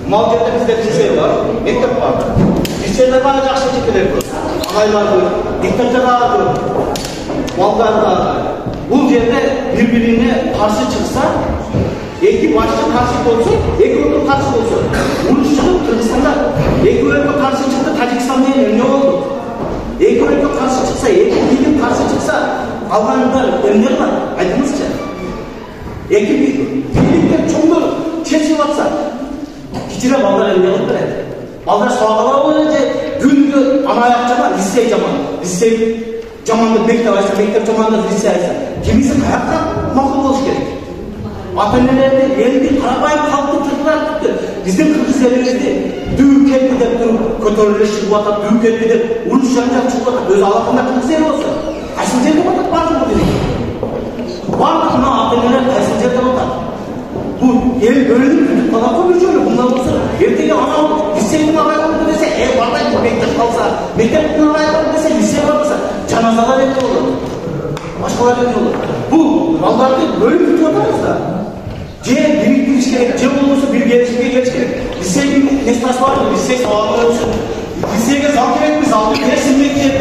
Malca'da bizde lise var, mektep var. Lisede bana жақсы çekilir bu. Ağaylardı, diktatörlerdi, mallardı. Bu yerde birbirine karşı çıksa, iki başta karşı olsun, iki öbür karşı olsun. Bunun için Kırgızistan'da iki öbür karşı çıktı, Tacikistan'da ne oldu? İki öbür karşı çıksa, iki bilim karşı çıksa, Afganlar önler var, aydınızca. İki bilimler çoğundur, çeşit varsa, Hicre ballar önüne alıp veredi. Ballar soğuğalar olunca gündü ana ayak caman, lise caman. Lise camanda mektep aysa, mektep camanda lise aysa. Kimisi ayakta makul olmuş gerek. Atanelerde elinde karabayım kalktı, tırtılar tuttu. Bizim Kırgız elimizde düğük etmede kötörülüş çıkıp atıp, düğük etmede uruş yanacak çıkıp atıp, öz Allah'ında Kırgız eli olsa. Kaysın жерде batıp bardı bu dedik. Bardı buna atanelер kaysın жерде batıp. Bu el bölünüp tutup kalan koymuş öyle. Bundan olsa erteki anam lisenin araya oldu dese, barda mektep kalsa, mektepin araya oldu dese, lise varsa, canazalar etki olur. Başkalar etki olur. Bu mallarda bölünüp tutup atarız da. Biriktiriş gerek, olursa bir gelişmeye geliş gerek. Lisenin nesnası var mı? Lise sağlığı olsun. Liseye zam gerek mi? Zamlı kesilmektir.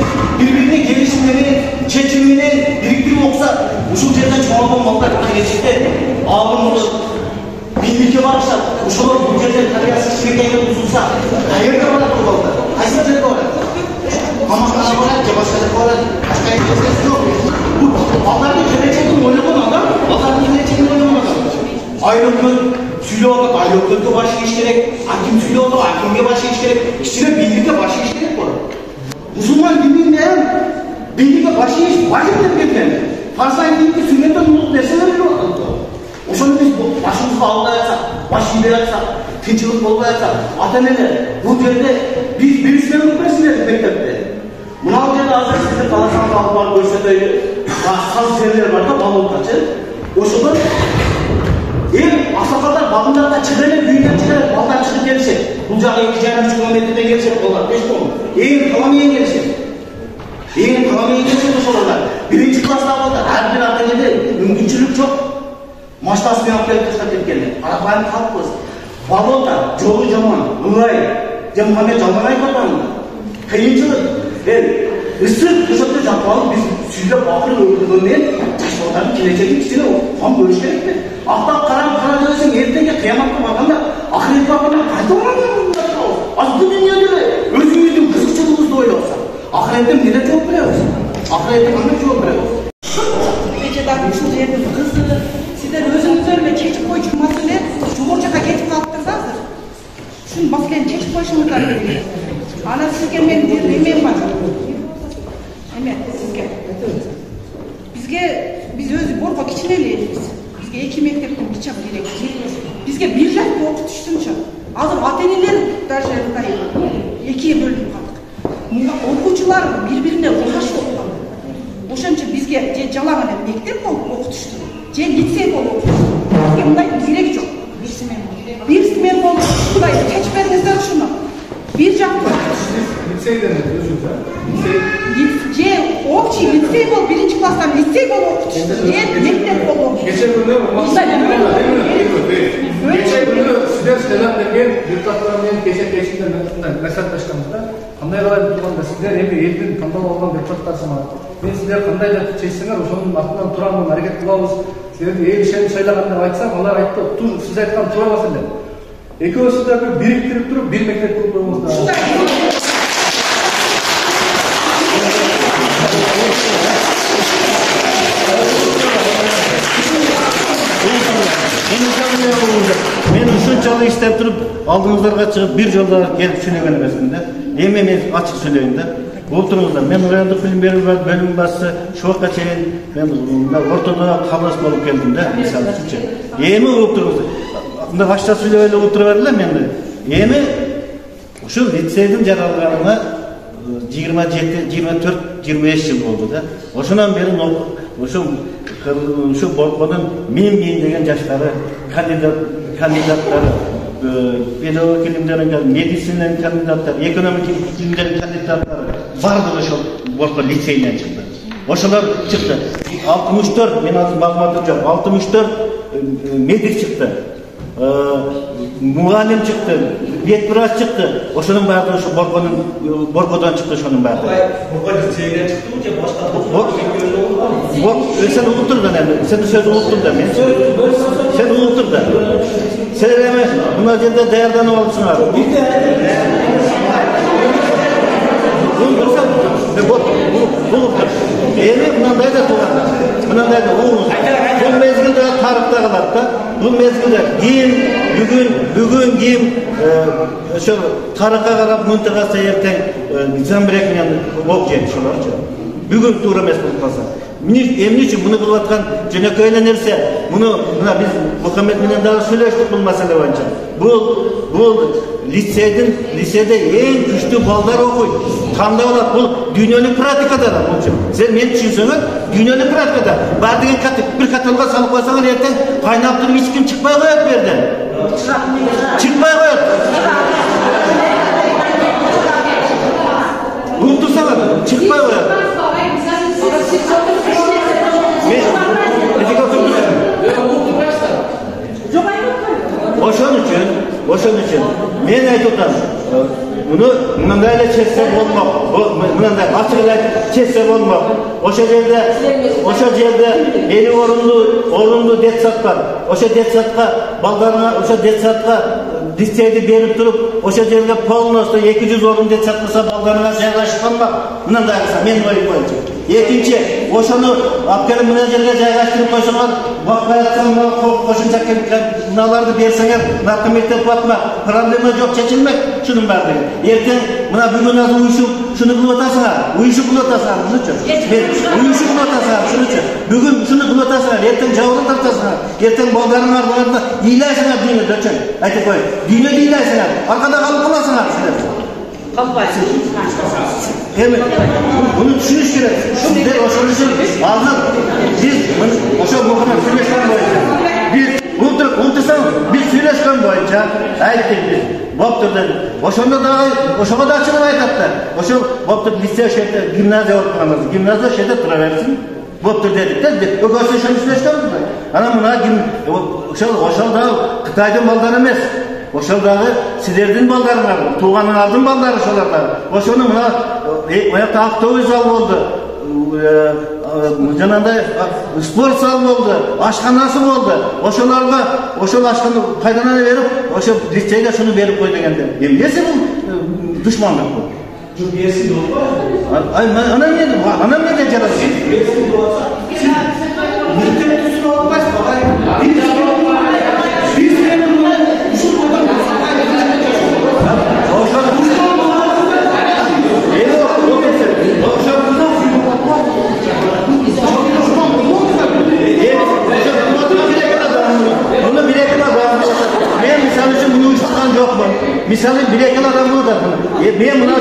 Birbirine gelişimleri, çeçimleri biriktirip olsa, usul yerden çoğalma mallar gelecekte ağırlığı bilmeke varsa, usullar bu yerden kariyası çiftliklerine uzunsa, hayırda var kurbalda. Kaysın çelik var. Kamaklar var, başkalık var, başka yerleriniz yok. Bu mallarda geleceğini oynamadan adam, mallarda geleceğini oynamadan adam. Ayrımın tüylü olarak ayrımlıkta başı iş gerek, hakim tüylü olarak hakimge başı iş gerek, kişine birlikte başı iş gerek var. Musulman dinliğinden birlikte başı iş, başı etmekten. Farsayın dinliğinde sünnetten unutlup deseler yok. O zaman biz başımızı ağlayatsak, başı iberatsak, tinçilik olmayatsak, ataneler, bu yerde biz birisine unutmasınlar mektepte. Buna yerde hazır sizin kalasanız alıp var, görsetleri, saz serileri var da balon kaçır. O zaman aksakallar bakımlardan çıkarır, büyükten çıkarır, baldan çıkıp gelişir. Bu cağı 2,5 kilometrede gelişir, onlar 5 konu. Eğer kalamayan gelişir. Eğer kalamayan gelişir bu sorular. Birinci klasda alırlar, her bir atanede mümkünçülük çok. Maçtasını yapıp kışta tepkiler. Arabayın kalkmaz. Balonda, çoğu zaman, ılay, Muhammed Camanay kapandı. Kıyıncılık. Isır, kışakta yapmalı, biz süzle bakır öldüğünden taşmaların geleceğinin içine tam görüş gerek mi? Ahlak karan dövsün, ertenge kıyamatta bakanda, ahiret bakanda kayda olamıyor bunlar. Az bu dünyada özümüzün kızıkçılığımızda öyle olsa. Ahiretten neden çok biliyoruz? Ahiretten anlık çok biliyoruz. Geceden üçüncü yeriniz kızı, sizler özünüz ölme çekip koyucu masile, Cumhurcağa geçip kalktınızdır. Şunun masileni çekip koyuşunuzlar gerekiyor. Ana sizge men demeyin var. Evet, biz özü borga kiçineleyimiz. Bizge 2 mektepten kiçap gerek. Bizge bir jakta okutuştunca. Hazır ateneler darşarında 2'ye bölünüp kaldık. Okuçular birbirine uğraş olmalı. Oşanca bizge jalağan mektep okutuştu. Lise okutuştu. Bizge bunday gerek yok. Bir simen oldu. Bunday keçmerinizden şunu. Bir jakta. Liseyden ne diyorsunuz ha? Общий лицей был, birinci klasdan lisey bol okutuştu. Mektep bol okutuştu. Geçen günde geçen günde sizler selam vergen депутаттармен geçen mesajlaşканбызда кандай кылайын турганда сиздер эми элдин тандап алган депутаттарсыңар. Мен сиздер кандай да чечсеңер ошонун артынан турамын, аракет кылабыз. Силерди эл ишени шайлаган деп айтсам, алар айтты, сиз айткан туура эмес эле. Экөөсү да бириктирип туруп бир мектеп кылып коюңуздар. Men uşunчалык иштеп туруп алдыңыздарга чыгып бир жолдо келип сүйлөгөн эмесмин да. Эми мен ачык сүйлөйүн да. Отуруңуздар. Мен райондук билим берүү бөлүм башчысы Шуакка чейин мен ортодо кабылыш болуп келдим да, мисалы үчүн. Эми отуруңуздар. Мында башта сүйлөп эле отуруп бердилер менде. Эми ушул лицейдин жаралганына 27-24-25 жыл болду да. Ошондан бери ушул Борбонун мен деген жаштары, кандидаттары, педагог илимдерин, медицина кандидаттары, экономик илимдерин кандидаттары бардыгы ошол Борбон лицейинен чыкты. Ошолор чыкты. 64, мен азыр маалыматым жок, 64 медик чыкты. Мугалим чыкты, ветврач чыкты. Ошонун баардыгы ушу Борбодон чыкты ошонун баардыгы. Борбон лицейинен чыктыбы же башка? Sen unuttun da ne? Sen sözü unuttun da men. Sen unuttun da. Sen hemen buna geldi değerden olsun abi. Bu evi bundan da tuğan. Bundan da bu mezgilde tarihte kadar da bu mezgilde kim bugün kim şu tarihe karab mıntıkası yerken Zambrek'in okuyun şularca. Bugün tuğra mesut olmasa. Emni için bunu kılvatkan Cüneyt'e nerse bunu biz Muhammed Minen daha söyleştik bu mesele önce. Bu lisede en güçlü ballar okuy. Tam da olarak bu dünyalık pratikada da bunun için. Sen men düşünsene dünyalık pratikada. Bardigen bir kataloga salıp koysanlar yerden kaynap durup hiç kim çıkmay koyat bir yerden. Çıkmay koyat. Unutursana çıkmay koyat. Oşun için men aytıptam. Bunu mındayla çetse olmak. Mınday açık ile çetse olmak. Oşa yerde eli orunlu detsatlar. Oşa detsatga baldarına oşa detsatga listeydi berip turup oşa yerde polnosta 200 orun detsatmasa baldarına jaygaştırmak. Mınday men oyup koyacağım. Ekinci, oşunu apkerin münecerge jaygaştırıp koysalar, vakayatsanlar, koşunca bunalardı bersenger, narkı mektep batma, problema yok çekilmek, şunun bardı. Erken, buna bugün azı uyuşup, şunu kılıvatasınlar, uyuşup kılıvatasınlar, şunu için. Uyuşup kılıvatasınlar, şunu için. Bugün şunu kılıvatasınlar, erken cavırı tartasınlar, erken bolgarın arbalarında iyilersiniz düğünü döçen. Aytıp koyun, düğünü iyilersiniz, arkada kalıp kılasınlar, sizler. Evet, bunu düşünüş gerek. Sizler oşanışın ağzı, biz oşan muhtemelen söyleşken boyunca, biz unutursan biz söyleşken boyunca ayettik biz. Boptur'da, oşanda da, oşama da açılıp ayetattı. Oşan, Boptur liseye şeyde, gimnaziya ortamamız, gimnaziya şeyde turaversin. Boptur dedik de, ögası şunu söyleşken mi? Ana buna, oşan da Kıtay'dan baldan emez. Oşaldağı sizlerden baldarım var, tuğanın baldarı şolarlar. Oşonu buna, oyakta Aktoğuz al oldu, jananda spor sal oldu, aşkanası oldu. Oşolarga, oşol aşkanı paydananı verip, oşol liseyde şunu verip koy degende. Nesi bu düşmanlık bu? Cürbiyesi yok mu? Anam ne de carası? Cürbiyesi yok. Mülkün olmaz mı? Misali bileken adam bunu da ben buna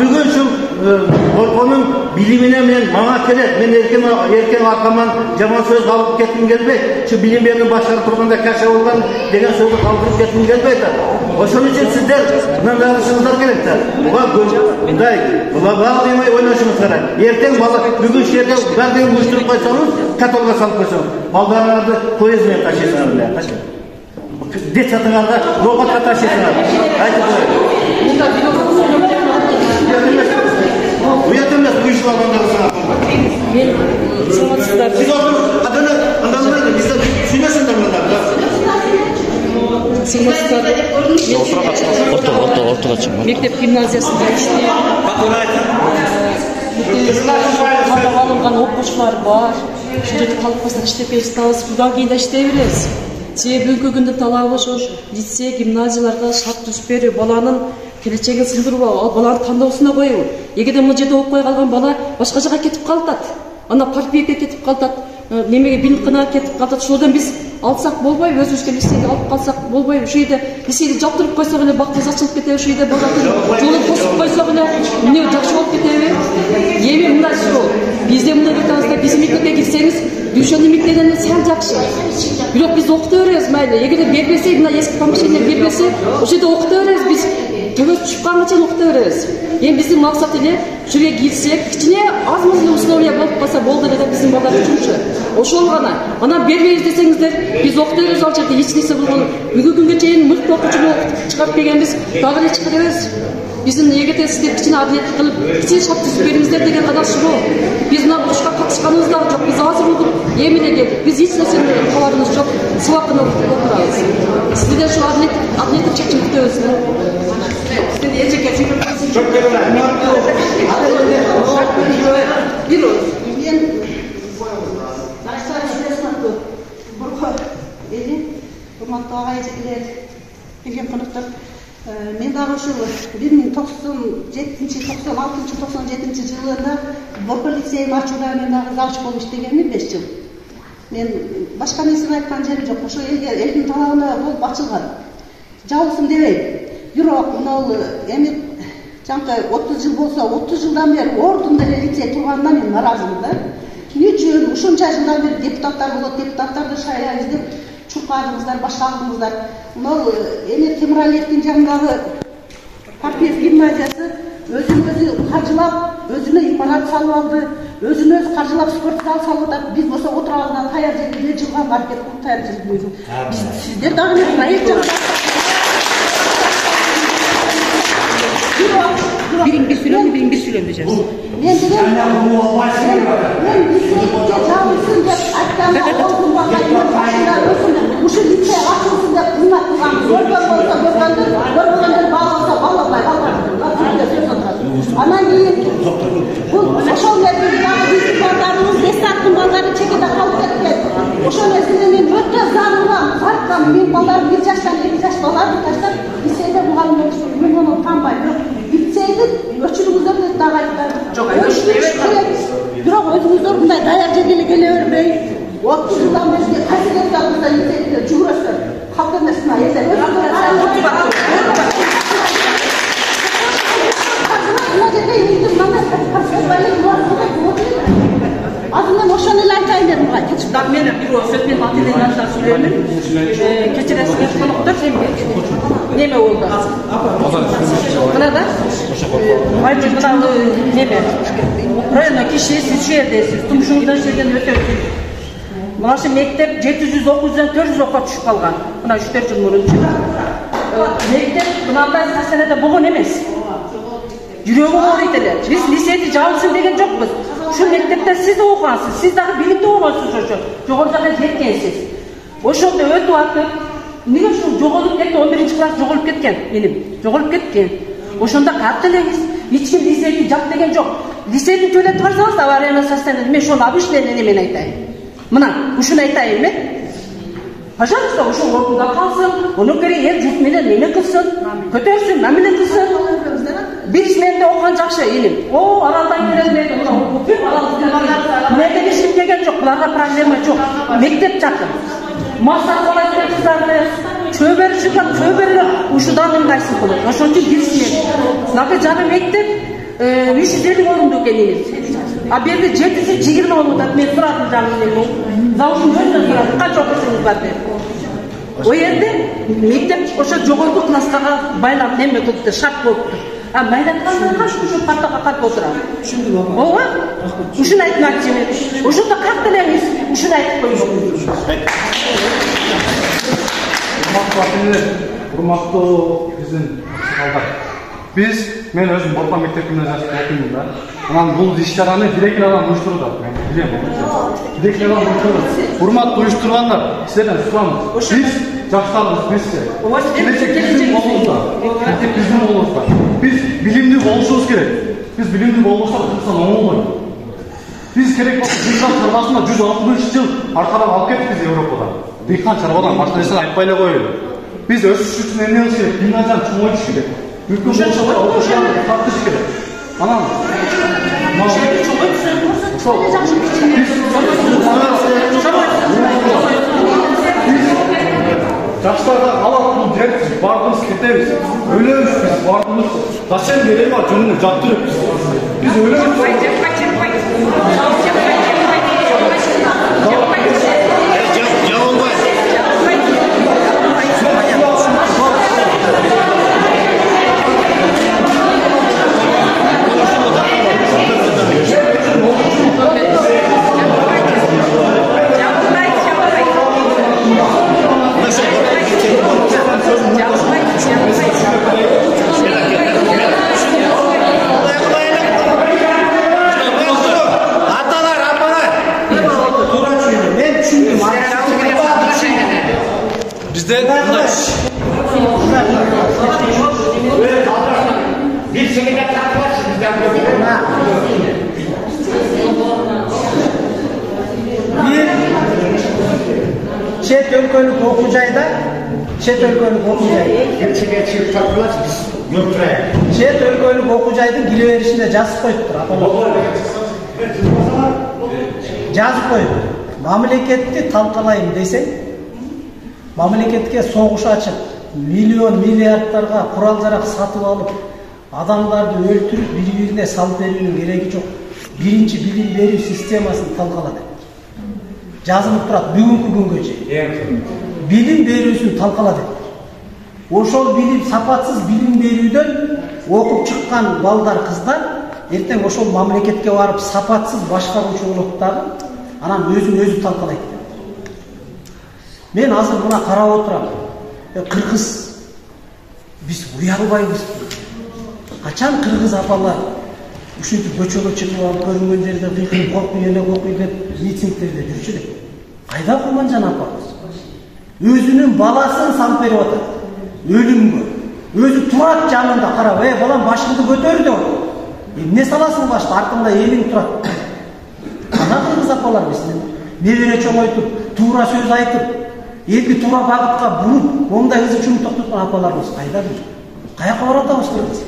bugün şu Borbo'nun bilimine bana gerek. Ben erken arkamdan jaman söz kalıp kettim gelmey. Şu bilim yerinin başarı turganda kaşa olgan degen sözü kaldırıp kettim gelmey de. Oşun için sizler bundan davranışınızlar gerek de. Buna bağ demey oynaşınız gerek. Erken bugün şehirde verdiğin buluşturup koysanız katolga salıp koysanız. Baldarlardı poezmeye taşıysanız. Det satınlarda robotla taşıysanlar. Haydi koyun. Uyatamaz bu işin adamları sana. Siz adamlar bizde söylesin adamlar. Ortaga çıkma. Mektep gimnaziyasında işliyor. Mektebinden alıngan okuşlar var. ушул жерде калып калсак иштепейбиз, будан кийин да иштей беребиз. Себеби бүгүнкү күндө талабы ошо лицей, гимназияларга шарт түзүп берүү, баланын келечегин сындырбоо, ал баланын тандоосуна коюу. Эгерде бул жерде окуп калган бала башка жака кетип калатат. Ана партбиекке кетип калатат, немеге билимканага кетип калатат. Ошолордон биз алсак болбойбу, өзүбүзгө лицейди алып калсак болбойбу. Ошол жерде лицейди жаптырып койсок эле бактыбыз ачылып кетеби, ошол жерде баланын жолун тосуп койсок эле эмне жакшы болуп кетеби? Эми мындай суроо. Бизде мындай айтабыз да, биздин мектепке кирсеңиз, дүйшөнүн мектебинен сәл жакшы. Бирок биз окута беребиз, майли. Эгерде бербесе, мына эски помещение бербесе, ошол жерде окута беребиз биз. Төбөс түшүп калганга чейин окута беребиз. Эми биздин максат эле ушул жерге кирсек, кичине аз-маз условия болуп калса болду эле да биздин балдар үчүнчү. Ошол гана. Анан бербейбиз десеңиздер, биз окута беребиз ал жерде эч нерсе болгон. Бүгүнкү күнгө чейин мыкты окуучуну чыгарып келгенбиз, дагы эле чыгарабыз. Биздин эгерде сиздер кичине адилеттик кылып, кичине шарт түзүп бериңиздер деген гана суроо. Биз мына урушка катышканыбыз дагы жок. Биз азыр болуп эми эле келдик. Биз эч нерседен кабарыбыз жок. Сабакын окуп отурабыз. Сиздер ушул адилеттик чечим күтөбүз. Сиздер эчекке урматтуу ага эжекелер, келген коноктор, мен дагы ушул 1996-97 жылында Борко лицейин ачууда мен дагы завуч болуп иштегенмин 5 жыл. Мен башка нерсени айткан жерим жок. Ошо элдин талабына болуп ачылган. Жалгызым дебейм. Бирок мына эми жанка 30 жыл болсо, 30 жылдан бери ордунда эле лицей турганына мен наразымын да. Эмне үчүн ушунча жылдан бери депутаттар болот, депутаттарды шайлайбыз деп чуркадыңыздар, баштадыңыздар. Мына эми Темиралиевдин жанындагы Партиев гимназиясы өзүн-өзү каржылап, өзүнө имарат салып алды, өзүн-өзү каржылап спорт зал салып атат. Биз болсо отуралган таяр жерге жылган маркет кылып таяр жерге. Биз сиздер дагы проект Birin bir sülüm diyeceğiz. Ben liseyde çalışsın diye hatta oğlum bakayım başına olsun da uşu liseye açılsın da kızına kızan zorban olsa zorbandır bağlansa bağlanmayı ama neyin bu oşol mevzulerde bizim ballarımız Esnaf'ın balları çekide kalıp etken oşol mevzulinin öte zarına farklı benim ballarım 1 yaştan 2 yaş ballarım taşlar liseyde muhallim olsun ben onu tanımayım Лицейдин өчүрүңүздөр деп дагы айттым. Жок, бирок өзүңүздөр мындай даяр жерге келе бербей, 30 жылдан бери кайсылыктарыңызда лицейде жүгүрөсүздөр. Калп эмесине эсен. Azından oşan ele aytayın dedim ga. Так мен бирөө сөз менен ателен аша сүйлөймүн. Кечиресиңер коноктор неме болду? Мына да айбыз мына неме районда киши сиз шу жердесиз, тумушуңуздан жерден өтө мына шу мектеп 700-900-дан 400 окуга түшүп калган. Мына 3-4 жыл мурун. Мектеп мындай сасенеде болгон эмес. Жүрөгүм ооруйт эле. Биз лицейди жабылсын деген жокпуз. Ушул мектепте сиз окугансыз, сиз дагы билимдүү болгонсуз ошо. Жогору жака жеткенсиз. Ошондо өтүп атып, эмнеге ушул жоголуп кетти, 11-класс жоголуп кеткен менин. Жоголуп кеткен. Ошондо катты элеңиз, эч ким лицейди жап деген жок. Лицейди төлөп барсаңыз, аварияны состояние, мен ошону обычный немен айтайын. Мына, ушуну айтайын мен. Пожалуйста, ошол ордунда калсын, ону керек эл журт менен неме кылсын, көтөрсүн, мамиле кылсын. Биз менде окуган жакшы элим. О, аралдан келген мына окуп, менде эч ким келген жок, буларга проблема жок. Мектеп жакын. Мастар коллектив кыздарды чөбөрүлөр ушудан ыңгайсыз болот. Ошон үчүн киришмек. Нагы жаны мектеп 350 орунду экенин. А берде 720 болуп атат. Мен сурадым жанымдан. Завучун өзүнөн сурадым. Канча окуучуңуз бар деп. Ой жерде мектеп ошо жогорку класска байлап неме кылыптыр, шарт болуптур. А майдаткандан кантип ушул партага карап отурам? Түшүндүм апа. Ооба. Ушуну айтмакчы мен. Ошондо катты элеңиз, ушуну айтып коюңуз. Урматтуу ата-энелер, урматтуу биздин балдар. Мен өзүм Борко мектеп гимназиясында окуймун да. Анан бул иш-чараны директор адам уюштурду. Мен билем. Директор адам уюштурду. Урматтуу уюштургандар, сиздерден сурамыз. Биз жаштарбыз, бизчи. Келечек биздин колубузда. Биз билимдүү болушубуз керек. Биз билимдүү болбосок, кыргызстан оңолбойт. Biz керек болса дыйкан чарбасына 160 жыл аркадан алып кеттик биз Европадан. Дыйкан чарбадан башка нерсе айтпай эле коелу. Biz өсүш үчүн эмне кылыш керек? Дыйканчан чоңойтуш керек. Үлкөн болсо ошону тартыш керек. Анан жаштарга калат бул дерт бардыбыз кетебиз. Өлөбүз биз бардыбыз. Зачем керек бар жөнүнө жаттырып. Biz өлөбүз. Bizde bir şekilde takılarsın bizden Bir chet өлкөлүк окуу жайда chet өлкөлүк окуу жай chet өлкөлүк окуу жайдын кире беришинде жазып коюптур жазып коюптур мамлекетти талкалайм десең мамлекетке согуш ачып миллион миллиардтарга курал жарак сатып алып адамдарды өлтүрүп бири бирине салып берүүнүн кереги жок. Биринчи билим берүү системасын талкала деп жазылып турат бүгүнкү күнгө чейин. Билим берүүсүн талкала деп. Ошол билим сапатсыз билим берүүдөн окуп чыккан балдар, кыздар эртең ошол мамлекетке барып сапатсыз башкаруучу болот дагы, анан өзүн өзү талкалайт. Мен азыр мына карап отурам. Кыргыз биз уялбайбыз. Качан кыргыз апалар ушинтип көчөгө чыгып алып көрүнгөн жерде кыйкырып коркуй эле окуй деп митингдерде жүрчү элек. Кайда Куманжан апабыз? Өзүнүн баласын салып берип атат. Өлүмгө. Өзү турат жанында карап, балам башыңды көтөр деп. Эмне саласың башка? Артыңда элиң турат. Кана кыргыз апалар биз небере чоңойтуп, туура сөз айтып, элди туура багытка буруп, ондай ызы чумуп токтоткон апаларыбыз кайда бир? Каяка баратабыз кыргыз?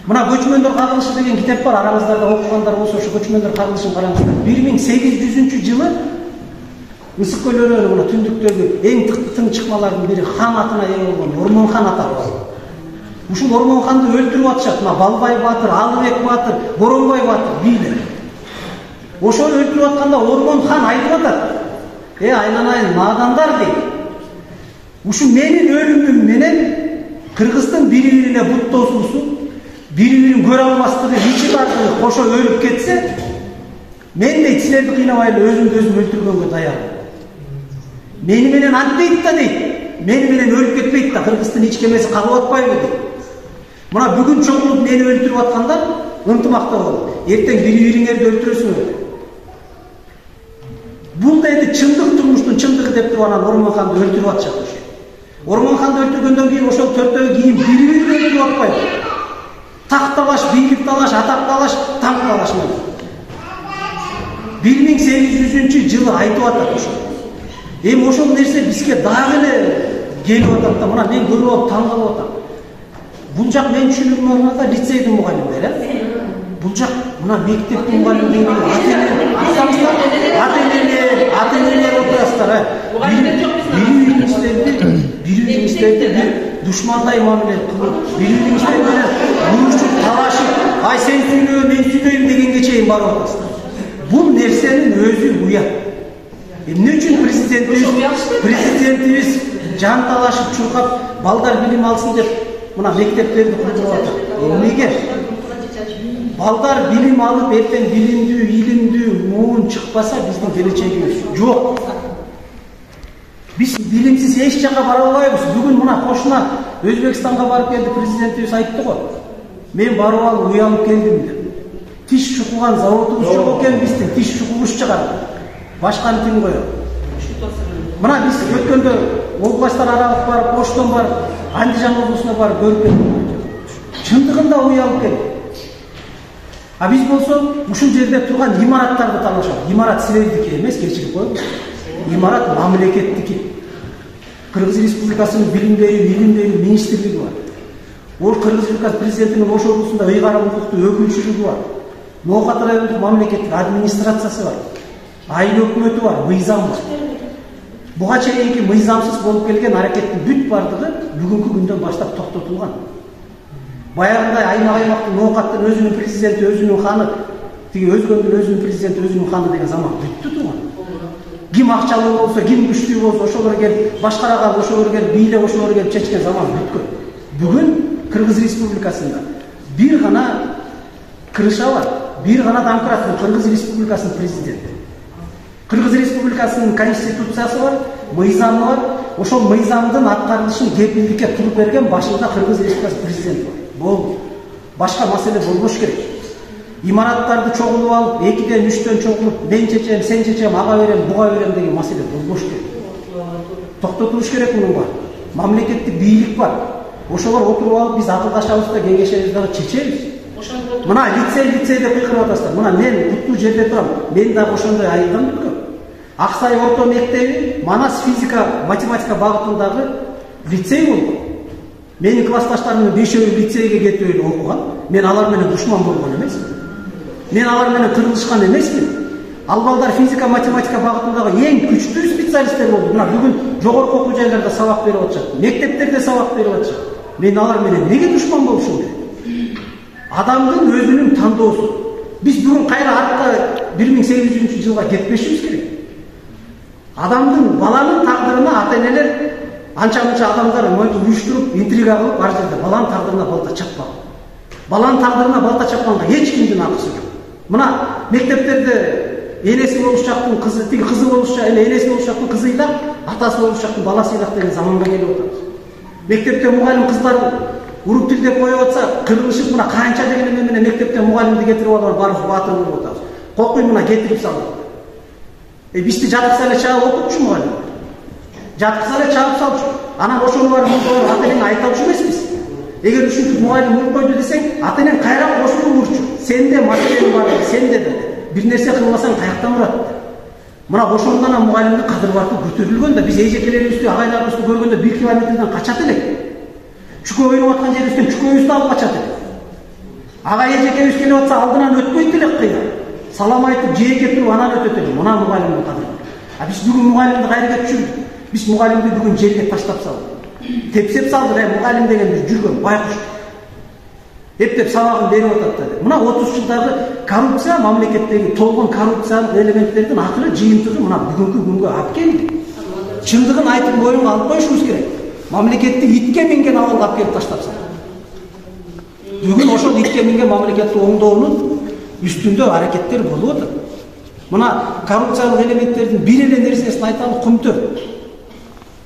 Мына көчмөндөр кагылышы деген китеп бар, араңыздарда окугандар болсо ошо көчмөндөр кагылышын караңыздар. 1800-жылы Ысык көлүнүн мына түндүктөгү эң тың чыкмалардын бири хан атына ээ болгон Ормонхан ата бар. Ушул Ормонханды өлтүрүп атышат. Мына Балбай батыр, Алыбек батыр, Боронбай батыр бийлер. Ошону өлтүрүп атканда Ормонхан айтып атат. Айланайын надандар дейт. Ушу менин өлүмүм менен кыргыздын бири-бирине бут тосуусу, бири-бирин көрө алмастыгы, ичи бардыгы кошо өлүп кетсе, мен дейт силерди кыйнабай эле өзүмдү өзүм өлтүргөнгө даярмын. Мени менен антпейт да дейт. Мени менен өлүп кетпейт да, кыргыздын ичкемеси кагып атпайбы дейт. Мына бүгүн чогулуп мени өлтүрүп аткандар ынтымакта болот. Эртең бири-бириңерди өлтүрөсүңөр. Бул да эми чындык, турмуштун чындыгы деп туруп анан Ормонханды өлтүрүп атышат. Ормонханды өлтүргөндөн кийин ошол төртөө кийин бири-бирин өлтүрүп атпайбы? Так талаш, бийлик талаш, атак талаш, таң талаш менен. 1800-жылы айтып атат ошо. Эми ошол нерсе бизге дагы эле келип атат да, мына мен көрүп алып таң калып атам. Бул жак мен түшүнүгүм да лицейдин мугалимдери, бул жак мына мектептин мугалимдери, ата-энелер отурасыздар, бири-бириңизди душмандай мамиле кылып, бири-бириңиздер менен урушуп, талашып, ай сен сүйлө, мен сүйлөйм дегенге чейин барып атасыздар. Бул нерсенин өзү уят. Эмне үчүн президентибиз жан талашып, чуркап, балдар билим алсын деп мына мектептерди курдуруп атат. Эмнеге? Балдар билим алып, эртең билимдүү, илимдүү, муун чыкпаса биздин келечегибиз жок. Биз билимсиз эч жака бара албайбыз. Бүгүн мына кошуна Өзбекстанга барып келди, президентибиз айтты го. Мен барып алып уялып келдим деп. Тиш шукуган заводубуз жок экен биздин, тиш шукугуш чыгарат. Башканы ким коет? Мына биз өткөндө областтар аралык барып, Оштон барып, Андижан облусуна барып көрүп келдик. Чындыгында уялып келдик. А биз болсо ушул жерде турган имараттарды талашабыз. Имарат силердики эмес, кечирип коюңуз. Имарат мамлекеттики. Кыргыз Республикасынын билим берүү министрлиги бар. Ол Кыргыз Республикасы президентинин Ош облусунда ыйгарым укуктуу өкүлчүлүгү бар. Ноокат райондук мамлекеттик администрациясы бар. Айыл өкмөтү бар, мыйзам бар. Буга чейинки мыйзамсыз болуп келген аракеттин бүт бардыгы бүгүнкү күндөн баштап токтотулган. Баягындай аймактын ноокаттын өзүнүн президенти, өзүнүн ханы, тиги өзгөндүн өзүнүн президенти, өзүнүн ханы деген заман бүттү тууган. Ким акчалуу болсо, ким күчтүү болсо, ошолор келип башкараган, ошолор келип бийлеп, ошолор келип чечкен заман бүткөн. Бүгүн Кыргыз Республикасында бир гана крыша бар, бир гана домкрат, Кыргыз Республикасынын президенти. Кыргыз Республикасынын конституциясы бар, мыйзамы бар. Ошол мыйзамдын аткарылышын кепилдикке туруп берген башында Кыргыз Республикасынын президенти бар. Болду. Башка маселе болбош керек. Имараттарды чогулуп алып, 2ден 3дөн чогулуп, мен чечем, сен чечем, ага берем, буга берем деген маселе болбош керек. Токтотулуш керек мунун бар. Мамлекеттик бийлик бар. Ошолор отуруп алып, биз акылдашабыз да, кеңешебиз дагы чечебиз. Мына лицей деп кыйкырып атасыздар. Мына мен куттуу жерде турам. Мен дагы ошондой айылдан бүткөм. Аксай орто мектеби, Манас физика, математика багытындагы лицей болду. Менин классташтарымдын 5-өө лицейге кетип окуган. Мен алар менен душман болгон эмесмин. Мен алар менен кырылышкан эмесмин. Ал балдар физика, математика багытындагы эң күчтүү специалисттер болду. Мына бүгүн жогорку окуу жайларда сабак берип атышат. Мектептерде сабак берип атышат. Мен алар менен неге душман болушум керек? Адамдын өзүнүн тандоосу. Биз бүгүн кайра артка 1800-жылга кетпешибиз керек. Адамдын, баланын тагдырына ата-энелер анча-мынча адамдар уюштуруп, интрига кылып, ар жерде баланын тагдырына балта чаппаган. Баланын тагдырына балта чапканга эч кимдин акысы жок. Мына мектептерде энеси болушчактын кызы, тиги кызы болушча, эми энеси болушчактын кызы ыйлап, атасы болушчактын баласы ыйлап деген заманга келип атабыз. Мектепте мугалим кыздар уруп тилдеп коюп атса, кырылышып мына канча деген эме менен мектепте мугалимди кетирип алып барып баатыр болуп атабыз. Кокуй мына кетирип салып. Бизди жаткыза эле чаап окутчу мугалим. Жаткыза эле чаап салчу. Анан ошону барып ата-энең айта алчу эмеспиз. Эгер ушинтип мугалим уруп койду десең, ата-энең кайра кошулуп урчу. Сенде маселең бар, сенде де. Бир нерсе кылбасаң каяктан урат. Мына ошондон гана мугалимдин кадыр баркы көтөрүлгөн да, биз эжекелерибизди, агайларыбызды көргөндө 1 километрден качат элек. Чүкө ойнап аткан жерибизден чүкөбүздү алып качат элек. Ага эжекебиз келип атса алдынан өтпөйт элек кыйла. Салам айтып, жээке туруп анан өтөт элек. Мына мугалимдин кадыры. А биз бүгүн мугалимди кайерге түшүрдүк? Биз мугалимди бүгүн жерге таштап салдык. Тепсеп салдык, мугалим деген бир жүргөн байкуш. Эптеп сабагын берип атат да. Мына 30 жылдагы коррупция, мамлекеттеги толгон коррупциялык элементтердин акыры жыйынтыгы мына бүгүнкү күнгө алып келди. Чындыгын айтып моюнга алып коюшубуз керек. Мамлекетти итке минген абалга алып келип таштап салды. Бүгүн ошол итке минген мамлекетти оңдоонун үстүндө аракеттер болуп атат. Мына коррупциялык элементтердин бир эле нерсесин айталы, кумтөр.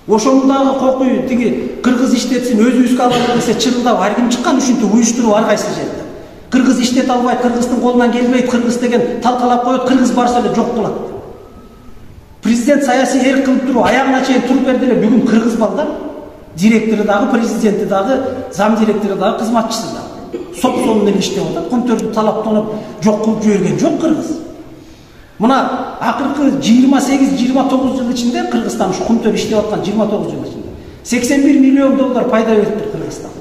Ошондагы кокуй тиги кыргыз иштетсин, өзүбүзгө алалы десе чырылдап ар ким чыккан ушинтип уюштуруп ар кайсы жерде. Кыргыз иштете албайт, кыргыздын колунан келбейт, кыргыз деген талкалап коет, кыргыз барса эле жок кылат. Президент саясий эрк кылып туруп, аягына чейин туруп берди эле бүгүн кыргыз балдар, директору дагы, президенти дагы, зам директору дагы, кызматчысы дагы. Соп-сол менен иштеп атат, кумтөрдү талаптанып жок кылып жиберген жок кыргыз. Мына акыркы 28-29 жыл ичинде Кыргызстан ушу кумтөр иштеп аткан 29 жыл ичинде 81 миллион доллар пайда бериптир Кыргызстан.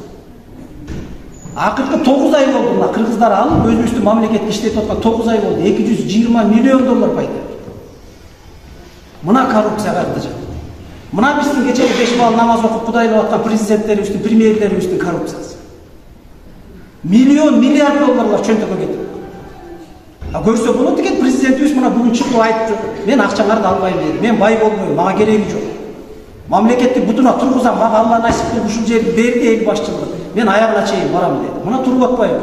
Акыркы 9 ай болду мына кыргыздар алып өзүбүздүн мамлекетке иштетип аткан 9 ай болду 220 миллион доллар пайда. Мына коррупция каякта жатат. Мына биздин кечеги 5 бал намаз окуп кудайлап аткан президенттерибиздин, премьерлерибиздин коррупциясы. Миллион, миллиард долларлар чөнтөккө кетип. А көрсө болот экен, президентибиз мына бүгүн чыгып айтты. Мен акчаңарды албайм деди. Мен бай болбойм, мага кереги жок. Мамлекетти бутуна тургузам, мага Алла насип кылып ушул жерди берди эл башчылыгы. Мен аягына чейин барам деди. Мына туруп атпайбы?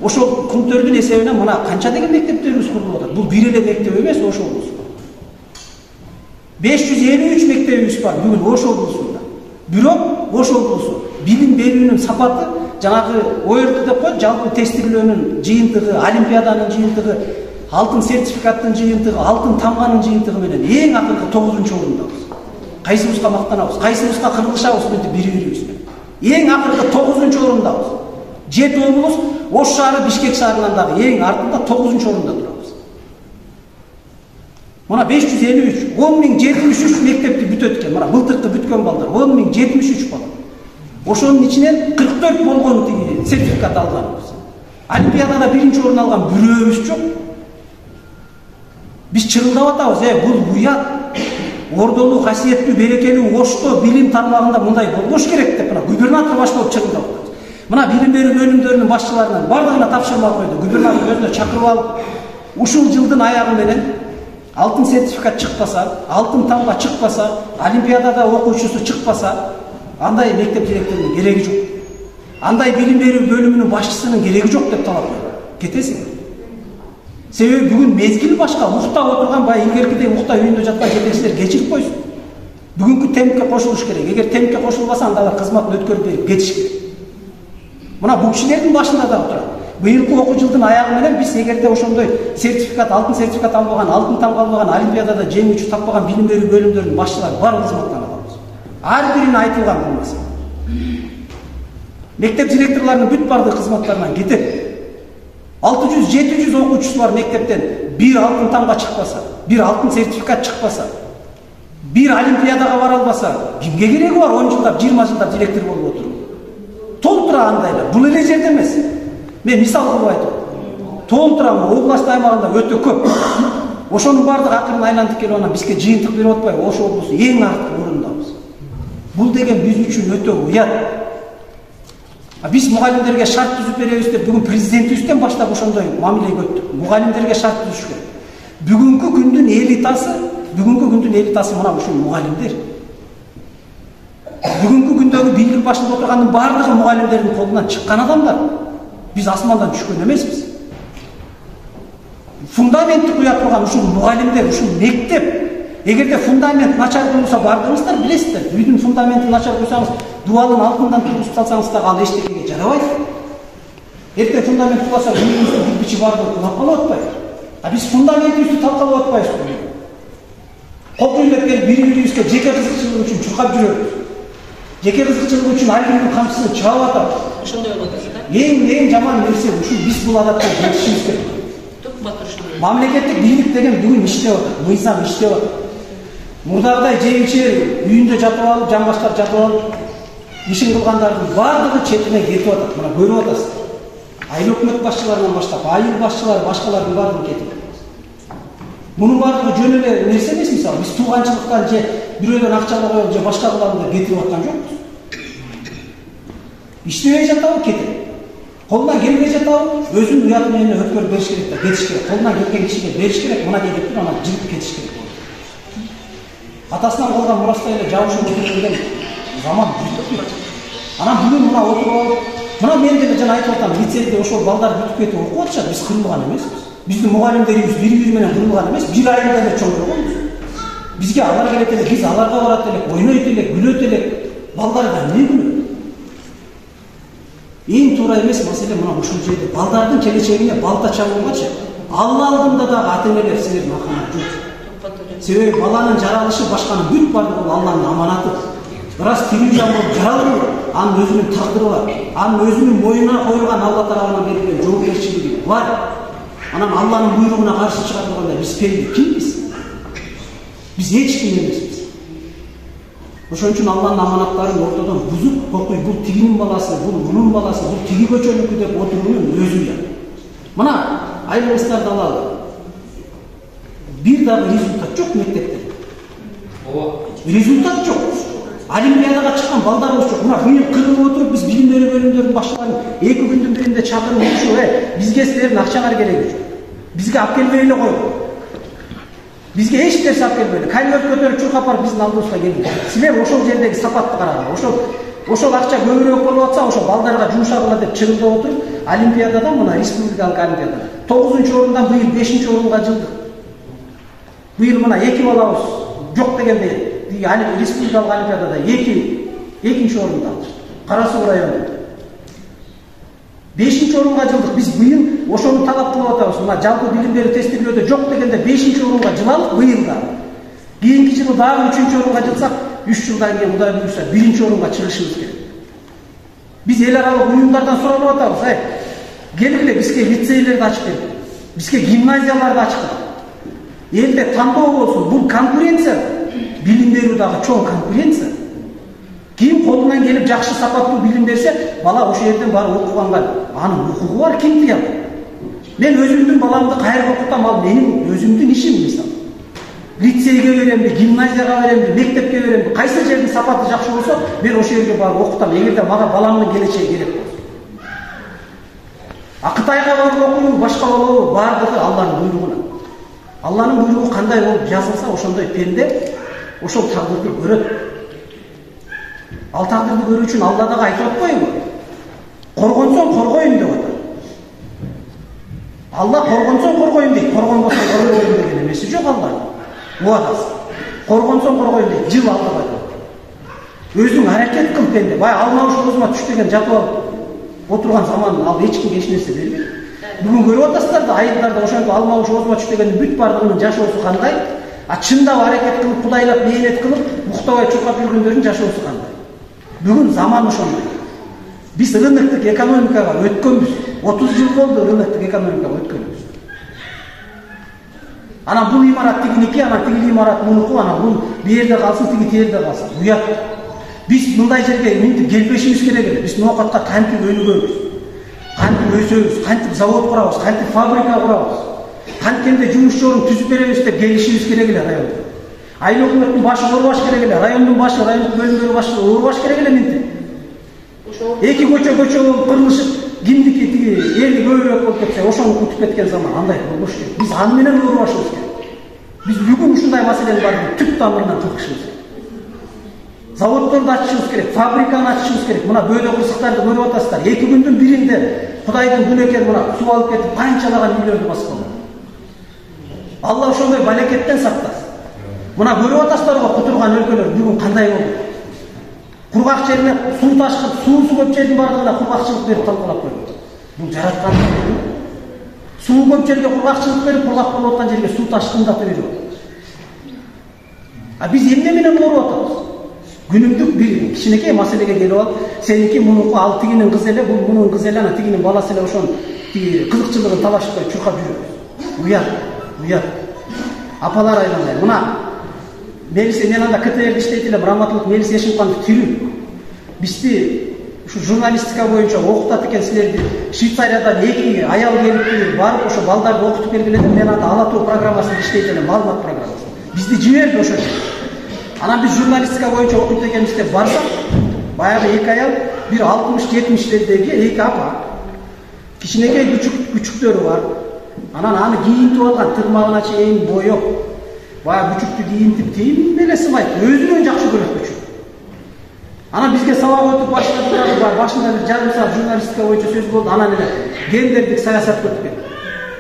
Ошол кумтөрдүн эсебинен мына канча деген мектептерибиз курулуп атат. Бул бир эле мектеп эмес, ошол облус. 553 мектебибиз бар бүгүн ошол облусунда. Бирок ошол облусу билим берүүнүн сапаты жанагы ОРТ деп коет, жалпы тестилөөнүн жыйынтыгы, олимпиаданын жыйынтыгы, алтын сертификаттын жыйынтыгы, алтын тамганын жыйынтыгы менен эң акыркы 9-орундабыз. Кайсыбызга мактанабыз, кайсыбызга кырылышабыз мынтип бири-бирибиз менен. Эң акыркы 9-орундабыз. 7 облус, Ош шаары Бишкек шаарынан дагы эң артында 9-орунда турабыз. Мына 553, 10.073 мектепти бүтөт экен. Мына былтыркы бүткөн балдар 10.073 бала. Ошонун ичинен 44 болгон тиги сертификат алганбыз. Олимпиадада 1-орун алган бирөөбүз жок. Биз чырылдап атабыз, бул уят. Ордолуу, касиеттүү, берекелүү Ошто билим тармагында мындай болбош керек деп мына губернатор баш болуп чыгып атабыз. Мына билим берүү бөлүмдөрүнүн башчыларынан бардыгына тапшырма койду. Губернатор өзүнө чакырып алып, ушул жылдын аягы менен алтын сертификат чыкпаса, алтын тамга чыкпаса, олимпиадада окуучусу чыкпаса, андай мектеп директорунун кереги жок. Андай билим берүү бөлүмүнүн башчысынын кереги жок деп талап койду. Кетесиң. Себеби бүгүн мезгил башка, уктап отурган бай илгеркидей укта үйүндө жаткан жетекчилер кечирип койсун. Бүгүнкү темпке кошулуш керек. Эгер темпке кошулбаса, анда алар кызматын өткөрүп берип кетиш керек. Мына бул кишилердин башында да турат. Быйылкы окуу жылдын аягы менен биз эгерде ошондой сертификат, алтын сертификат албаган, алтын тамга албаган, олимпиадада жеңүүчү таппаган билим берүү бөлүмдөрүнүн башчылары баары кызматтан алабыз. Ар бирине айтылган бул маселе. Мектеп директорлорунун бүт бардык кызматтарынан кетет. 600-700 окуучусу бар мектептен бир алтын тамга чыкпаса, бир алтын сертификат чыкпаса, бир олимпиадага бара албаса, кимге кереги бар 10 жылдап, 20 жылдап директор болуп отуруп? Толтура андайлар. Бул эле жерде эмес. Мен мисал кылып айтам. Толтура область аймагында өтө көп. Ошонун бардыгы акырын айлантып келип анан бизге жыйынтык берип атпайбы? Ош облусу эң арткы орундабыз. Бул деген биз үчүн өтө уят. Биз мугалимдерге шарт түзүп беребиз деп бүгүн президентибизден баштап ошондой мамиле көттүк. Мугалимдерге шарт түзүш керек. Бүгүнкү күндүн элитасы мына ушул мугалимдер. Бүгүнкү күндөгү бийлик башында отургандын баардыгы мугалимдердин колунан чыккан адамдар. Биз асмандан түшкөн эмеспиз. Фундаментти куя турган ушул мугалимдер, ушул мектеп. Эгерде фундамент начар болсо бардыгыңыздар билесиздер. Үйдүн фундаментин начар куйсаңыз, дубалын алтындан тургузуп салсаңыз дагы ал эчтекеге жарабайт. Эртең фундамент куласа, үйүңүздүн кирпичи бардыгы кулап калып атпайбы? Биз фундаментибизди талкалап атпайбызбы? Копуйлап келип бири-бирибизге жеке кызыкчылык үчүн чуркап жүрөбүз. Жеке кызыкчылык үчүн ар биринин камчысын чаап атабыз. Ошондой болуп атат да. Эң жаман нерсе ушул биз бул адаттан жетишибиз керек. Мамлекеттик бийлик деген бүгүн иштеп атат, мыйзам иштеп атат. Мурдагыдай жеңче үйүндө жатып алып, жамбаштар жатып алып, ишин кылгандардын баардыгы четине кетип атат. Мына көрүп атасыздар. Айыл өкмөт башчыларынан баштап, айыл башчылары, башкалардын баардыгы кетип атат. Мунун баардыгы жөн эле нерсе эмес, мисалы биз тууганчылыктан же бирөөдөн акча алып же башка кыламын деп кетип аткан жокпуз. Иштебей жатабы кетет. Колунан келбей жатабы өзүнүн уяты менен өткөрүп бериш керек да, кетиш керек. Колунан келген кишиге бериш керек, мына келип туруп анан жигип кетиш керек. Атасынан калган мурастай эле жабышып отурган заман бүтүп атат. Анан бүгүн мына отуруп, мына мен деле жана айтып атам, лицейде ошол балдар бүтүп кетип окуп атышат, биз кырылган эмеспиз. Биздин мугалимдерибиз бири-бири менен кырылган эмес, бир айында эле чоңойгонбуз. Бизге алар келет эле, биз аларга барат элек, ойнойт элек, күлөт элек. Балдарга эмне күнөө? Эң туура эмес маселе мына ушул жерде. Балдардын келечегине балта чабуулгачы Алла алдында дагы ата-энелер силердин акыңар жок. Себеби баланын жаралышы башканын бүт бардыгы бул Алланын аманаты. Рас тирүү жан болуп жаралды, анын өзүнүн тагдыры бар. Анын өзүнүн моюнуна коюлган Алла тарабынан берилген жоопкерчилиги бар. Анан Алланын буйругуна каршы чыга турганда биз кимбиз? Биз эч ким эмеспиз. Ошон үчүн Алланын аманаттарын ортодон бузуп, кокуй бул тигинин баласы, бул мунун баласы, бул тиги көчөнүкү деп отуруунун өзү уят. Мына айылыбыздарды алалы. Бир дагы результат жок мектепте. Результат жок. Олимпиадага чыккан балдарыбыз жок. Мына быйыл кырылып отуруп биз билим берүү бөлүмдөрүнүн башчыларын 2 күндүн биринде чакырып ушул, бизге силердин акчаңар кереги жок. Бизге алып келбей эле койгон. Бизге эч нерсе алып келбейди. Кайнөт көтөрүп чуркап барып биздин алдыбызга келди. Силер ошол жердеги сапатты карагыла. Ошол акча көбүрөөк болуп атса, ошол балдарга жумшагыла деп чыгылдап отуруп, олимпиадада мына республикалык олимпиадада 9-орундан быйыл 5-орунга жылдык. Быйыл мына 2 балабыз жок дегенде, республикалык олимпиадада 2-орунда алдык. Кара Суу районунда. 5-орунга жылдык. Биз быйыл ошону талап кылып атабыз. Мына жалпы билим берүү тестилөөдө жок дегенде 5-орунга жылалык быйыл да. Кийинки жылы дагы 3-орунга жылсак, 3 жылдан кийин Кудай буйруса 1-орунга чыгышыбыз керек. Биз эл аралык уюмдардан сурап атабыз, келгиле бизге лицейлерди ачып бер, бизге гимназияларды ачып бер. Элде тандоо болсун. Бул конкуренция, билим берүү дагы чоң конкуренция. Ким колунан келип жакшы сапаттуу билим берсе, бала ошол жерден барып окуганга анын укугу бар, ким тыят? Мен өзүмдүн баламды кайерге окутам, ал менин өзүмдүн ишим мисалы. Лицейге беремби, гимназияга беремби, мектепке беремби, кайсы жердин сапаты жакшы болсо, мен ошол жерге барып окутам, эгерде мага баламдын келечеги керек болсо. Кытайга барып окуйбу, башка болобу, бардыгы Алланын буйругуна. Алланын буйругу кандай болуп жазылса, ошондой пенде ошол тагдырды көрөт. Ал тагдырды көрүү үчүн Алла дагы айтып атпайбы? Коргонсоң коргойм деп атат. Алла коргонсоң коргойм дейт, коргонбосоң коргойм деген эмеси жок Алланын. Уадасы. Коргонсоң коргойм дейт, жыл алдыга дейт. Өзүң аракет кыл пенде. Бай алмауш көзүмө түш деген жатып алып отурган заман ал эч кимге эч нерсе бербейт. Бүгүн көрүп атасыздар да, айылдарда ошентип алмауш көзүмө түш дегендин бүт бардыгынын жашоосу кандай? Чындап аракет кылып, кудайлап мээнет кылып, муктабай чуркап жүргөндөрдүн жашоосу кандай? Бүгүн заман ошондой. Биз рыноктук экономикага өткөнбүз. 30 жыл болду рыноктук экономикага өткөнүбүз. Анан бул имарат тигиники, анан тиги имарат мунуку, анан бул биерде калсын, тиги тиерде калсын. Уят. Биз мындай жерге минтип келбешибиз керек эле. Биз ноокатка кантип өнүгөбүз, кантип өсөбүз, кантип завод курабыз, кантип фабрика курабыз, канткенде жумуш жолун түзүп беребиз деп келишибиз керек эле районда. Айыл өкмөттүн башы оорубаш керек эле, райондун башы, райондук бөлүмдөрдүн башы оорубаш керек эле минтип. Эки көчө болуп кырылышып, кимдики тиги эли көбүрөөк болуп кетсе, ошону утуп кеткен заман андай болбош керек. Биз аны менен оорубашыбыз керек. Биз бүгүн ушундай маселенин баарын түп тамырынан тыркышыбыз керек. Заводдорду ачышыбыз керек, фабриканы ачышыбыз керек. Мына бөөдө кырсыктарды көрүп атасыздар. 2 күндүн биринде Кудайдын күнү экен, мына суу алып кетип, канчалаган үйлөрдү басып калды. Алла ошондой балекеттен сактасын. Мына көрүп атасыздар го кутурган өлкөлөр бүгүн кандай болду? Кургак жерине суу ташкып, суусу көп жердин бардыгына кургакчылык берип талкалап койду. Бул жараткан суу көп жерге кургакчылык берип, кургак болуп аткан жерге суу ташкындатып берип. Биз эмне менен ооруп атабыз? Күнүмдүк бир кичинекей маселеге келип алып, сеники мунуку ал тигинин кызы эле, бул мунун кызы эле, ана тигинин баласы эле ошонун тиги кызыкчылыгын талашпай чуркап жүрөбүз. Уят. Апалар айланай. Мына мен анда КТРде иштейт элем, Раматылык Мелис Эшимканов тирүү. Бизди ушу журналистика боюнча окутат экен силерди. Швейцариядан 2 аял келип барып ошо балдарды окутуп келгиле деп мен анда Ала Тоо программасында иштейт элем, маалымат программасында. Бизди жиберди ошо жерге. Анан биз журналистика боюнча окуйт экенбиз деп барсак, баягы 2 аял, бир 60-70-лердеги 2 апа. Кичинекей күчүктөрү бар. Анан аны кийинтип алган, тырмагына чейин боёп, баягы күчүктү кийинтип тийин эле сымайт, өзүнөн жакшы көрөт күчүк. Анан бизге сабак өтүп башында бир жарым саат журналистика боюнча сөз болду, анан эле гендердик саясатка өтүп кетти.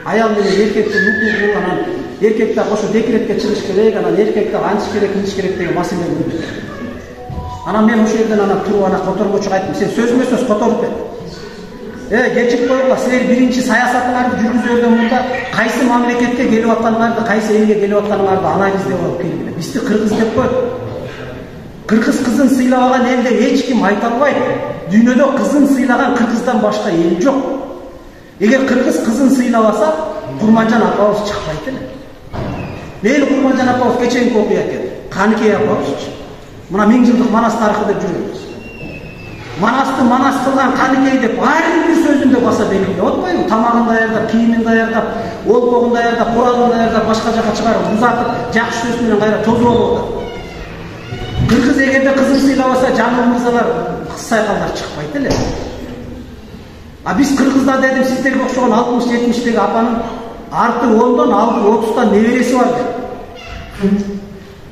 Аял менен эркектин укугу, анан эркектер ошо декретке чыгыш керек, анан эркектер антиш керек, мынтиш керек деген маселе болду. Анан мен ошол жерден анан туруп ана которгочуга айттым, сен сөзмө сөз которуп бер. Кечип койгула, силер биринчи саясатыңарды жүргүзөрдөн мында кайсы мамлекетке келип атканыңарды, кайсы элге келип атканыңарды анализдеп алып келгиле. Бизди кыргыз деп коет. Кыргыз кызын сыйлабаган эл деп эч ким айта албайт. Дүйнөдө кызын сыйлаган кыргыздан башка эл жок. Эгер кыргыз кызын сыйлабаса, Курманжан апабыз чыкпайт эле. Мейли Курманжан апабыз кеченки окуя экен. Каныкей апабыз. Мына 1000 жылдык Манас тарыхы деп жүрөбүз. Манасты манас кылган Каныкей деп ар бир сөзүндө баса белгилеп атпайбы? Тамагын даярдап, кийимин даярдап, олбогун даярдап, куралын даярдап, башка жака чыгарып, узатып, жакшы сөз менен кайра тозуп алып атат. Кыргыз эгерде кызын сыйлабаса, жаңы мырзалар, кыз сайкалдар чыкпайт эле. Биз кыргызда дедим, сиздерге окшогон 60-70-деги апанын арты 10дон, алды 30тан небереси бар деп.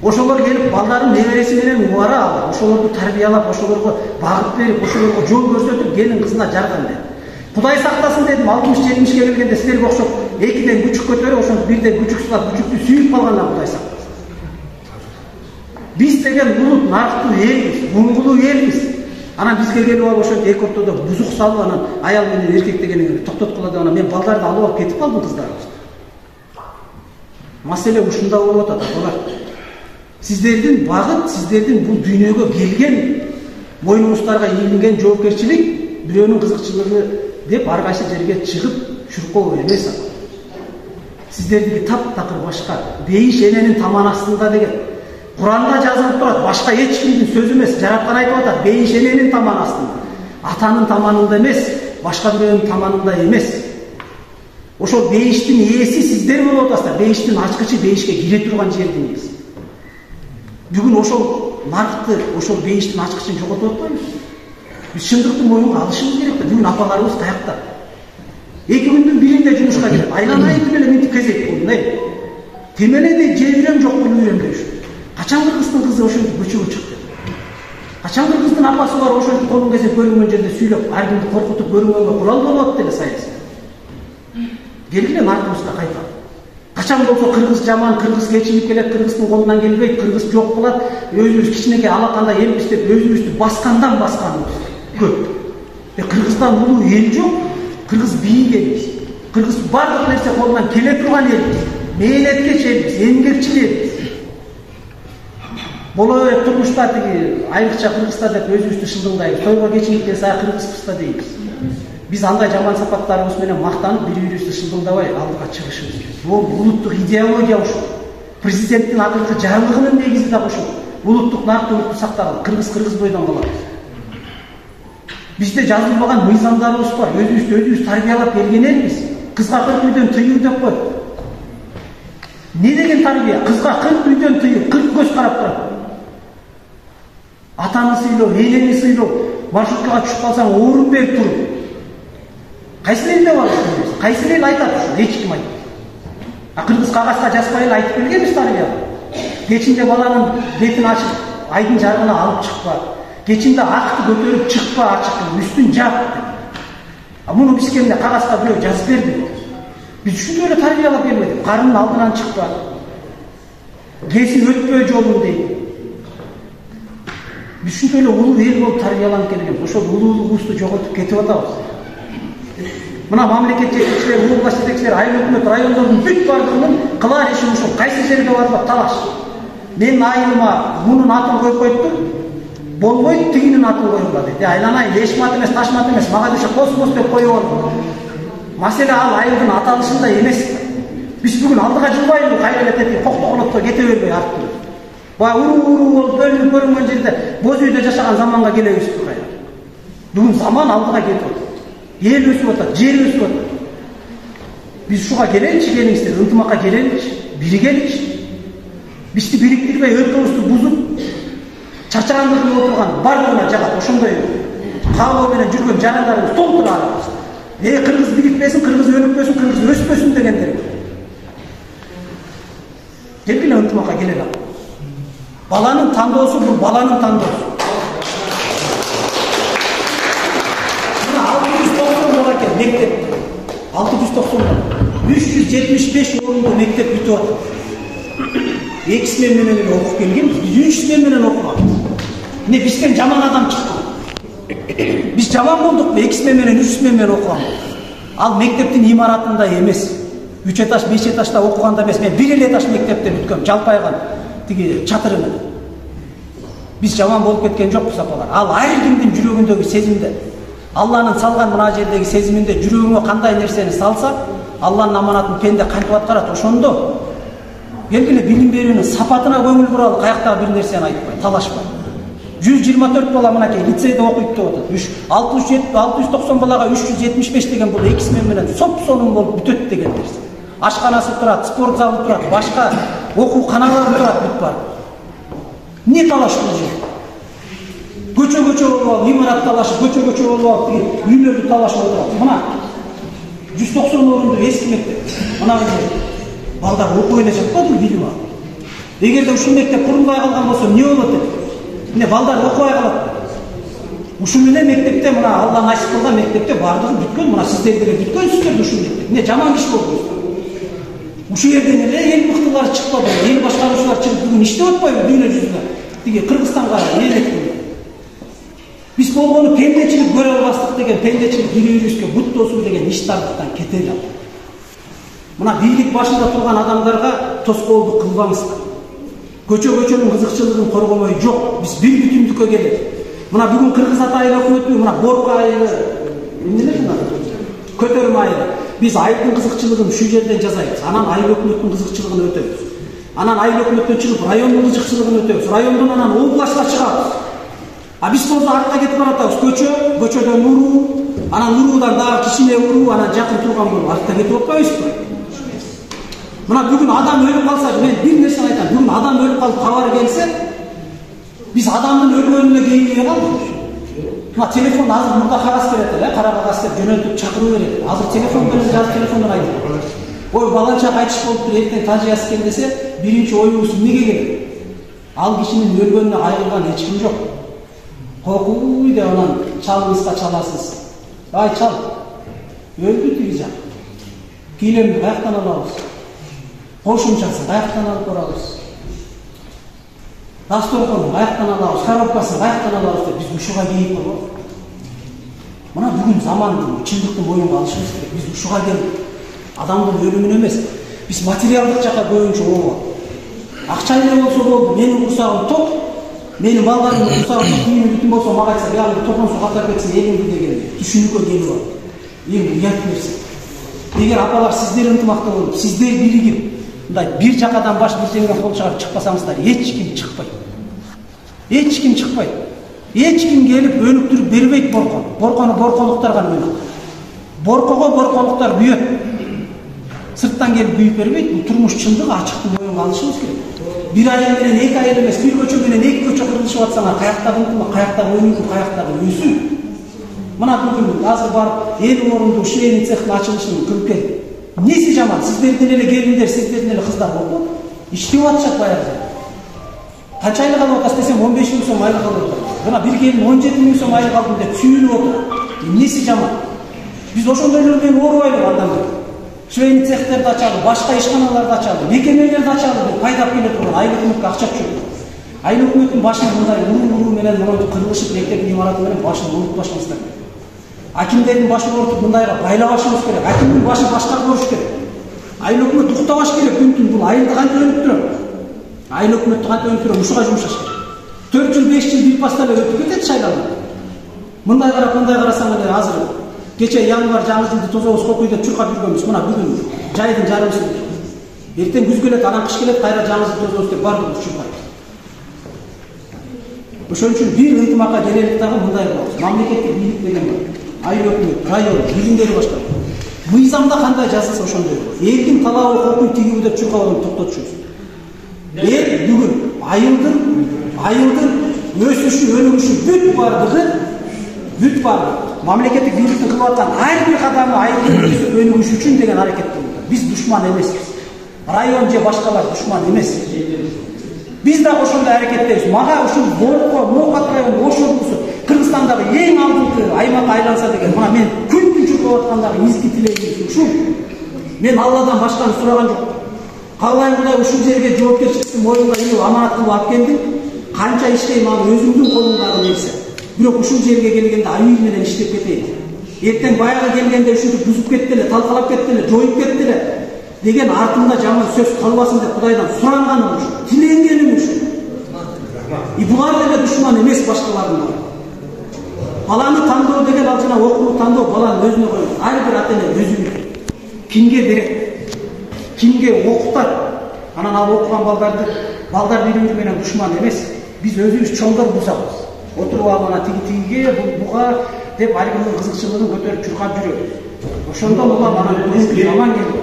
Ошолор келип балдарын небереси менен убара алып, ошолорду тарбиялап, ошолорго багыт берип, ошолорго жол көрсөтүп, келин кызына жардам берди. Кудай сактасын дедим, 60-70ге келгенде силерге окшоп 2ден күчүк көтөрүп, ошону 1ден күчүк сылап, күчүктү сүйүп калгандан Кудай сактасын. Биз деген улут нарыктуу элбиз, буңгулуу элбиз. Анан бизге келип алып ошентип эки ортодо бузук салып, анан аял менен эркек дегенин токтоткула деп, анан мен балдарды алып алып кетип калдым кыздарыбызды. Маселе ушунда болуп атат, апалар. Сиздердин багыт, сиздердин бул дүйнөгө келген, мойнуңуздарга ийилген жоопкерчилик бирөөнүн кызыкчылыгы деп ар кайсы жерге чыгып чуркоо эмес. Сиздердики таптакыр башка. Бейиш эненин таман астында деген Куранда жазылып турат. Башка эч кимдин сөзү эмес. Жараткан айтып атат. Бейиш эненин таман астында. Атанын таманында эмес, башка бирөөнүн таманында эмес. Ошол бейиштин ээси сиздер болуп атасыздар. Бейиштин ачкычы бейишке кире турган жердин ээси. Бүгүн ошол наркты, ошол бейиштин ачкычын жоготуп атпайбыз. Биз чындыкты моюнга алышыбыз керек. Бүгүн апаларыбыз каякта? 2 күндүн биринде жумушка келип, айланайын деп эле мынтип кезек болду. Темеледе жебирем жок билбейм деп. Качан кыргыздын кызы ошентип көчөгө чыкты? Качан кыргыздын апасы бар ошентип колун кесип көрүнгөн жерде сүйлөп, ар кимди коркутуп көрүнгөнгө курал болуп атты эле саясат. Келгиле наркыбызга кайта. Качан болсо кыргыз жаман, кыргыз кечинип келет, кыргыздын колунан келбейт, кыргыз жок болот, өзүбүз кичинекей алакандай элбиз деп өзүбүздү баскандан басканыбыз көп. Кыргыздан улуу эл жок, кыргыз бийик элбиз. Кыргыз бардык нерсе колунан келе турган элбиз. Мээнеткеч элбиз, эмгекчил элбиз. Боло берет турмушта тиги айрыкча кыргыздар деп өзүбүздү шылдыңдайбыз. Тойго кечинип келсе кыргызбыз да дейбиз. Биз андай жаман сапаттарыбыз менен мактанып бири-бирибизди шылдыңдабай алдыга чыгышыбыз керек. Бул улуттук идеология ушул. Президенттин акыркы жарлыгынын негизи да ушул. Улуттук наркты сактаган кыргыз бойдон калабыз. Бизде жазылбаган мыйзамдарыбыз бар. Өзүбүз тарбиялап келген элбиз. Кызга 40 үйдөн тыюу деп коет. Не деген тарбия? Кызга 40 үйдөн тыюу, 40 көз карап турат. Атаны сыйлоо, энени сыйлоо, маршруткага түшүп калсаң орун берип туруп. Кайсы элде бар ушул? Кайсы эл айтат ушул? Эч ким айтпайт. Кыргыз кагазга жазбай эле айтып келгенбиз тарбия. Кечинде баланын бетин ачып, айдын жарыгына алып чыкпа. Кечинде акты көтөрүп чыкпа ачык, үстүн жап. Муну биз келгенде кагазга бирөө жазып берди. Биз ушундай эле тарбиялап келбедик. Карынын алдынан чыкпа. Кесип өтпө жолун дейт. Биз ушундай эле улуу эл болуп тарбияланып келген. Ошол улуулугубузду жоготуп кетип атабыз. Мына мамлекет жетекчилери, область жетекчилери, айыл өкмөт, райондордун бүт бардыгынын кылар иши ушул. Кайсы жерге барып талаш. Менин айылыма мунун атын коюп коюптур. Болбойт, тигинин атын коюңдар дейт. Айланайын, эшмат эмес, ташмат эмес, мага деше космос деп коюп алды. Маселе ал айылдын аталышында эмес. Биз бүгүн алдыга жылбайбы, кайра эле тетип коктогулукта кете бербей арттырып. Уруу болуп бөлүнүп көрүнгөн жерде боз үйдө жашаган заманга келебиз кайра. Бүгүн заман алдыга кетип атат. Эл өсүп атат, жер өсүп атат. Биз ушуга келеличи, келиңиздер, ынтымакка келеличи, биригеличи. Бизди бириктирбей, өлкөбүздү бузуп, чачагандыгын отурган бардыгына жагат. Ошондой каалоо менен жүргөн жарандарыбыз толтура алабыз. Кыргыз бирикпесин, кыргыз өнүкпөсүн, кыргыз өспөсүн дегендер. Келгиле ынтымакка келели. Баланын тандоосу бул баланын тандоосу. Мына 690 бала экен мектеп. 690 бала. 375 орунду мектеп бүтүп атат. 2 смен менен эле окуп келген, 3 смен менен окуган. Эмне бизден жаман адам чыкты? Биз жаман болдукпу? 2 смен менен, 3 смен менен окуган. Ал мектептин имаратында эмес. 3 этаж, 5 этажда окуганда эмес. Мен 1 этаж мектепте бүткөм, жалпайган тиги чатыры менен. Биз жаман болуп кеткен жокпуз апалар. Ал ар кимдин жүрөгүндөгү сезимде. Алланын салган мына жердеги сезиминде жүрөгүңө кандай нерсени салса, Алланын аманатын пенде кантип аткарат, ошондо белгиле билим берүүнүн сапатына көңүл буралы, каяктагы бир нерсени айтпай, талашпай. 124 бала мынакей лицейде окуйт деп атат. 690 балага 375 деген бул 2 смен менен соп-сонун болуп бүтөт деген нерсе. Ашканасы турат, спорт залы турат, башка окуу каналары турат бүт бар. Не талаш кылып? Көчө болуп, имарат талашып, көчө болуп, үйлөрдү талашып отурат. Мына 190 орунду эски мектеп. Мына балдар окуй эле жатпадыбы билим алып. Эгерде ушул мектеп курулбай калган болсо эмне болот эле? Эмне балдар окубай калат? Ушул менен мектепте мына Алла насип кылган мектепте бардыгы бүткөн, мына сиздер деле бүткөнсүздөр ушул мектеп. Эмне жаман киши болдуңуздар? Ушул жерден эле эл мыктылары чыкпады, эл башкаруучулар чыгып бүгүн иштеп атпайбы дүйнө жүзүндө? Тиги Кыргызстанга электир. Биз болгону пендечилик көрө албастык деген, пендечилик бири-бирибизге бут тосуу деген иштардыктан кетели. Мына бийлик башында турган адамдарга тоскоолдук кылбаңыздар. Көчөнүн кызыкчылыгын коргомой жок. Биз бир бүтүндүккө келет. Мына бүгүн Кыргыз ата айыл өкмөтү, мына Борко айылы, Эмнелер мына? Көтөрмө айыл. Биз айылдын кызыкчылыгын ушул жерден жасайбыз. Анан айыл өкмөттүн кызыкчылыгын өтөбүз. Анан айыл өкмөттөн чыгып райондун кызыкчылыгын өтөбүз. Райондон анан областка чыгабыз. А биз болсо артка кетип баратабыз. Көчөдөн уруу, анан уруудан дагы кичине уруу, анан жакын турган болуп артка кетип атпайбызбы? Мына бүгүн адам өлүп калса, мен бир нерсени айтам. Бүгүн адам өлүп калып кабар келсе, биз адамдын өлгөнүнө кейинге калдык. Мына телефон азыр мурда кагаз берет, кара кагаз деп жөнөтүп чакыруу берет. Азыр телефон менен жазып телефондон айтып. Ой, баланча кайтыш болуптур, эртең тажыясы экен десе, биринчи оюбуз эмнеге келет? Ал кишинин өлгөнүнө кайгырган эч ким жок. Кокуй деп анан чалыңызга чаласыз. Ай чал. Өлдү тиги жак. Кийлемди каяктан алабыз? Кошумчасын каяктан алып барабыз? Дасторкону каяктан алабыз? Коробкасын каяктан алабыз деп биз ушуга кейип койбойбуз. Мына бүгүн замандын чындыкты моюнга алышыбыз керек. Биз ушуга келдик. Адамдын өлүмүнө эмес. Биз материалдык жакка көбүнчө оңгол. Акча эле болсо болду, менин курсагым ток. Менин балдарымдын курсагы кийин бүтүн болсо мага айтса, "Яғни топон су катар кетсин, элиңди" деген түшүнүккө келип алат. Эң уят нерсе. Эгер апалар сиздер ынтымактуу болуп, сиздер биригип, мындай бир жакадан баш бирсеңер кол чыгарып чыкпасаңыздар, эч ким чыкпайт. Эч ким чыкпайт. Эч ким келип өнүктүрүп бербейт боркон. Боркону борконуктар гана өнүктүрөт. Боркого борконуктар бүйөт. Сырттан келип бүйүп бербейт. Бул турмуш чындыгы ачыктуу моюнга алышыбыз керек. Bir ayıl менен эки айыл эмес, bir көчө менен эки көчө кырылышып атсаңар, каяктагы ынтыма, каяктагы өнүгүү, каяктагы өсүү. Мына бүгүн азыр барып, эл орунду швейный цехтин ачылышын көрүп келдим. Эмнеси жаман? Сиздердин эле келиндер, сиздердин эле кыздар болду. Иштеп атышат баягы. Канча айлык алып атасыз десем, 15 миң сом айлык алып атат. Мына bir келин 17 миң сом айлык алдым деп сүйүнүп отур. Эмнеси жаман? Биз ошондойлордон оорубайлы адамдар. Швейный цехтерди ачалы, башка ишканаларды ачалы, мекемелерди ачалы деп пайдап келе турган айыл өкмөткө акча түшүрүп. Айыл өкмөттүн башын мындай уруу менен монтип кырылышып мектептин имараты менен башын унутпашыбыз керек. Акимдердин башын ортуп мындайга байлабашыбыз керек. Акимдин башы башка болуш керек. Айыл өкмөт уктабаш керек күн-түн бул айылды кантип өнүктүрөм? Айыл өкмөттү кантип өнүктүрөм? Ушуга жумшаш керек. 4 жыл 5 жыл бир паста эле өтүп кетет шайланып. Мындай карасаң эле азыр кече январь жаңы жылды тозобуз кокуй деп чуркап жүргөнбүз. Мына бүгүн жайдын жарымысы. Эртең күз келет, анан кыш келет, кайра жаңы жылды тозобуз деп бардыгыбыз чуркайбыз. Ошон үчүн бир ынтымакка келелик дагы мындай болобуз. Мамлекеттик бийлик деген бар. Айыл өкмөт, район, билимдери башка. Мыйзамда кандай жазылса ошондой болот. Элдин талабы кокуй тигүү деп чуркап алып токтотушубуз. Эл бүгүн айылдын өсүшү, өнүгүшү бүт бардыгы мамлекеттик бийликтин кылып аткан ар бир кадамы айылдын өсүп өнүгүшү үчүн деген аракет кылып. Биз душман эмеспиз. Район же башкалар душман эмес. Биз да ошондой аракеттебиз. Мага ушул Борко, Ноокат району ошондусу Кыргызстандагы эң алдыңкы аймак айланса деген. Мына мен күн-түн чуркап аткандагы изги тилегим ушул. Мен Алладан башканы сураган жок. Калай Кудай ушул жерге жоопкерчиликти моюнга илип аманат кылып алып келдим. Канча иштейм ал өзүмдүн колумдагы нерсе. Бирок ушул жерге келгенде аюу менен иштеп кетейин. Эртең баягы келгенде ушинтип бузуп кетти эле, талкалап кетти эле, жоюп кетти эле деген артымда жаман сөз калбасын деп Кудайдан суранганым ушул, тиленгеним ушул. Булар деле душман эмес башкалардын. Баланы тандоо деген ал жана окууну тандоо баланын өзүнө коюп, ар бир ата эне өзү билет. Кимге берет? Кимге окутат? Анан ал окуган балдар бири-бири менен душман эмес. Биз өзүбүз чоңдор бузабыз. Отуруп алып ана тигиге, буга деп ар кимдин кызыкчылыгын көтөрүп чуркап жүрөбүз. Ошондо улам анан жаман келди.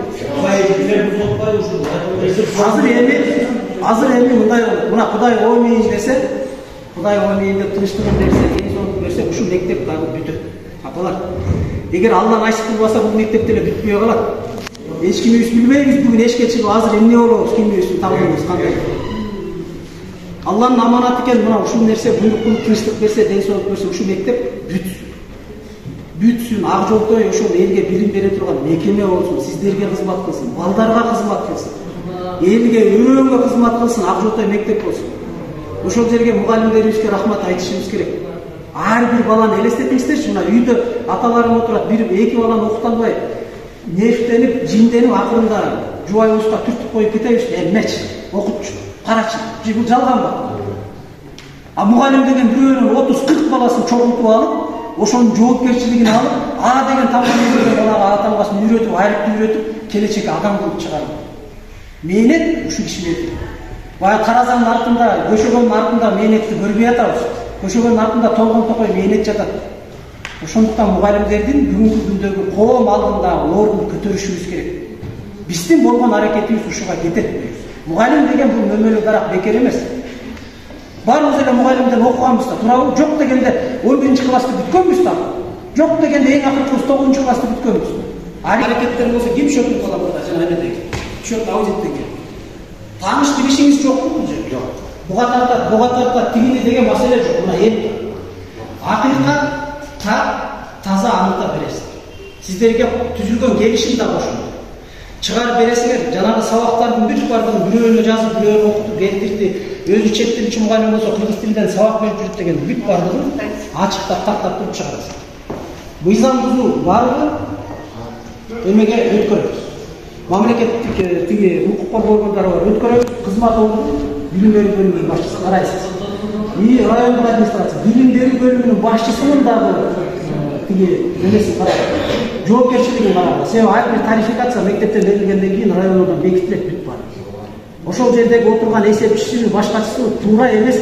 Азыр эми мындай мына Кудай оймейин десе, Кудай оймейин деп тынчтыгын берсе, эң берсе, ушул мектеп дагы бүтөт. Апалар, эгер Алла насип кылбаса бул мектепте эле бүтпөй калат. Эч кимибиз билбейбиз бүгүн эшикке чыгып азыр эмне болобуз, кимибиздин тагдырыбыз кандай. Алланын аманаты экен, мына ушул нерсе буйрук кылып тынчтык берсе, ден соолук берсе, ушул мектеп бүтсүн, ак жолтой ошол элге билим бере турган мекеме болсун, сиздерге кызмат кылсын, балдарга кызмат кылсын, элге, өрөөнгө кызмат кылсын, ак жолтой мектеп болсун. Ошол жерге мугалимдерибизге рахмат айтышыбыз керек. Ар бир баланы элестетиңиздерчи, мына үйдө аталарым отурат, бир эки баланы окута албай, нефтенип, жинденип, акырында жубай уста түртүп коюп кетебиз, эмнеч, окутчу, карачы, бул жалган ба? А мугалим деген бирөөнүн 30-40 баласын чогултуп алып, ошонун жоопкерчилигин алып, А деген тамганы үйрөтүп, балага А тамгасын үйрөтүп, айрыкты үйрөтүп, келечекке адам кылып чыгарып. Мээнет ушу киши менен. Баягы Каразандын артында, Көшөгөндүн артында мээнетти көрбөй атабыз. Көшөгөндүн артында толгон токой мээнет жатат. Ошондуктан мугалимдердин бүгүнкү күндөгү коом алдындагы ордун көтөрүшүбүз керек. Биздин болгон аракетибиз ушуга кетет. Мугалим деген бул мөмөлө дарак бекер эмес. Баарыбыз эле мугалимден окуганбыз да, туурабы? Жок дегенде 11-классты бүткөнбүз да. Жок дегенде эң акыркыбыз 9-классты бүткөнбүз. Аракеттер болсо ким шөкүн кыла бурда, жана эмедеги. Шөк аудиттеги. Тааныш билишиңиз жокпу бул жер? Жок. Буга тарта тигини деген маселе жок. Мына эл акыйкат таза аныктап бересиз. Сиздерге түзүлгөн келишим да кошулду. Чыгарып бересиңер, жанагы сабактардын бүт бардыгын бирөөнө жазып, бирөөнө окутуп, бердирди. Өзү чет тилчи мугалим болсо кыргыз тилинен сабак берип жүрүп деген бүт бардыгын ачыктап тактап туруп чыгарасыз. Мыйзам бузуу бардыгы эмеге өткөрөбүз. Мамлекеттик тиги укук коргоо органдары бар, өткөрөбүз. Кызмат органы билим берүү бөлүмүнүн башчысы карайсыз. Райондук администрация билим берүү бөлүмүнүн башчысынын дагы тиги эмесин карайсыз. Жоопкерчилигин карайсыз. Себеби ар бир тарификация мектептен берилгенден кийин райондон бекитилет бүт бар. Ошол жердеги отурган эсепчисинин башкачысы туура эмес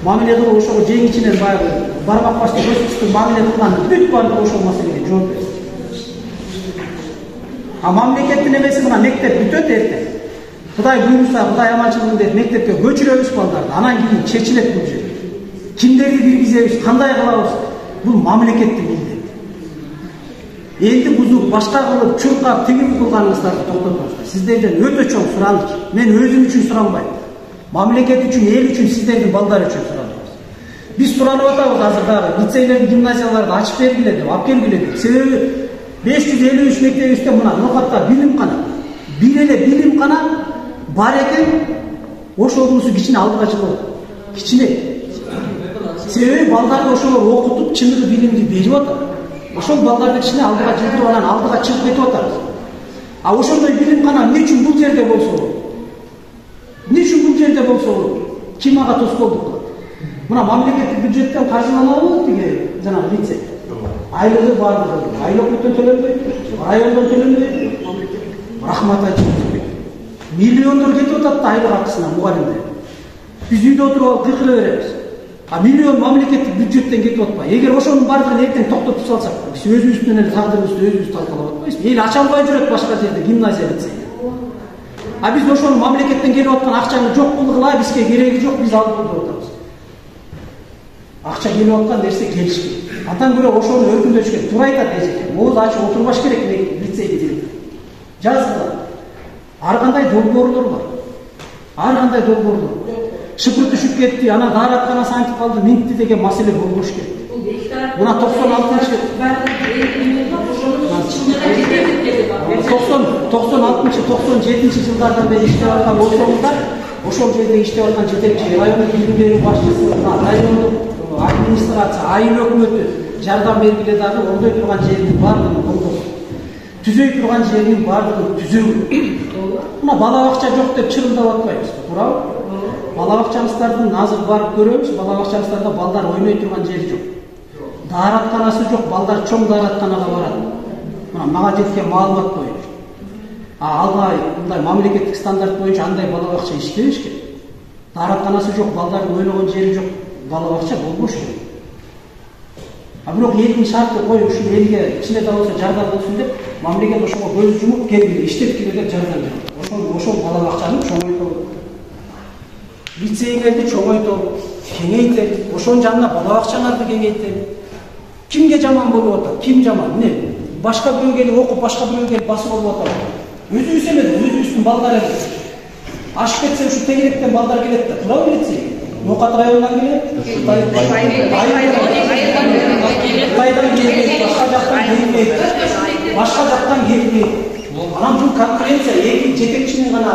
мамиле кылып, ошого жеңичинен баягы бармак башты көрсөтүп мамиле кылган бүт бардыгы ошол маселеге жооп берет. А мамлекеттин эмеси мына мектеп бүтөт эртең. Кудай буйруса, Кудай аманчылыгын деп мектепке көчүрөбүз балдарды. Анан кийин чечилет бул жер. Кимдерди киргизебиз, кандай кылабыз? Бул мамлекеттин милдети. Элди бузуп, башка кылып, чуркап, тигип кылганыңыздарды токтотуңуздар. Сиздерден өтө чоң сураныч. Мен өзүм үчүн суранбайм. Мамлекет үчүн, эл үчүн, сиздердин балдар үчүн суранабыз. Биз суранып атабыз азыр дагы лицейлерди, гимназияларды ачып бергиле деп, алып келгиле деп. Себеби 553 мектебибизде мына Нокатта билимкана. Бир эле билимкана бар экен, ошонусу кичине алдыга чыгып. Кичине. Себеби балдарды ошолор окутуп, чыныгы билимди берип атат. Ошол балдарды кичине алдыга жылдырып, анан алдыга чыгып кетип атабыз. А ошондой билимкана эмне үчүн бул жерде болсо болот? Эмне үчүн бул жерде болсо болот? Ким ага тоскоолдук кылат? Мына мамлекеттик бюджеттен каржыланабы тиги жанагы лицей? Айлыгы бардыгы, айлыктан төлөнбөйт, райондон төлөнбөйт. Рахмат айтып. Миллиондор кетип атат да айлык акысына мугалимдер. Биз үйдө отуруп алып кыйкыра беребиз. А миллион мамлекеттик бюджеттен кетип атпайбы? Эгер ошонун бардыгын эртең токтотуп салсак, биз өзүбүз менен тагдырыбызды өзүбүз талкалап атпайбызбы? Эл ача албай жүрөт башка жерде, гимназия лицей. А биз ошону мамлекеттен келип аткан акчаны жок кылгыла, бизге кереги жок, биз алып отуруп атабыз. Акча келип аткан нерсе келишпейт. Атан көрө ошону өркүндөтүш керек. Туура айтат эжеке. Мооз ачып отурбаш керек лицейди директор. Жазгыла. Ар кандай долбоорлор бар. Ар кандай долбоорлор. Шыпыр түшүп кетти, анан дааратканасы антип калды, минтти деген маселе болбош керек. Мына 96-njy 97-njy жылдардан бери иштеп аткан болсоңуздар, ошол жерде иштеп аткан жетекчи, райондук билим берүү башчысы, райондук администрация, айыл өкмөтү жардам бергиле дагы ордой турган жердин баардыгын колдосун. Түзөй турган жердин баардыгын түзөбү. Мына бала бакча жок деп чырылдап атпайбыз, туурабы? Бала бакчабыздардын азыр барып көрөбүз, бала бакчабыздарда балдар ойной турган жер жок. Дааратканасы жок, балдар чоң дааратканага барат. Мына мага жеткен маалымат боюнча. Албай мындай мамлекеттик стандарт боюнча андай бала бакча иштебеш керек. Дааратканасы жок, балдардын ойногон жери жок, бала бакча болбош керек. Бирок элдин шарты кой, ушул элге кичине да болсо жардам болсун деп, мамлекет ошого көз жумуп келгиле, иштеп келе деп жардам берет. Ошол бала бакчаны чоңойтолу. Лицейлерди чоңойтолу, кеңейтели, ошонун жанына бала бакчаларды кеңейтели. Кимге жаман болуп атат? Ким жаман? Эмне? Башка бирөө келип окуп, башка бирөө келип басып болуп атат. Өзүбүз эмес, өзүбүздүн балдар эле. Ашып кетсе ушу тегеректен балдар келет да, туурабы лицей? Нокат районунан келет, Кытайдан келет, башка жактан келбейт. Анан бул конкуренция эки жетекчинин гана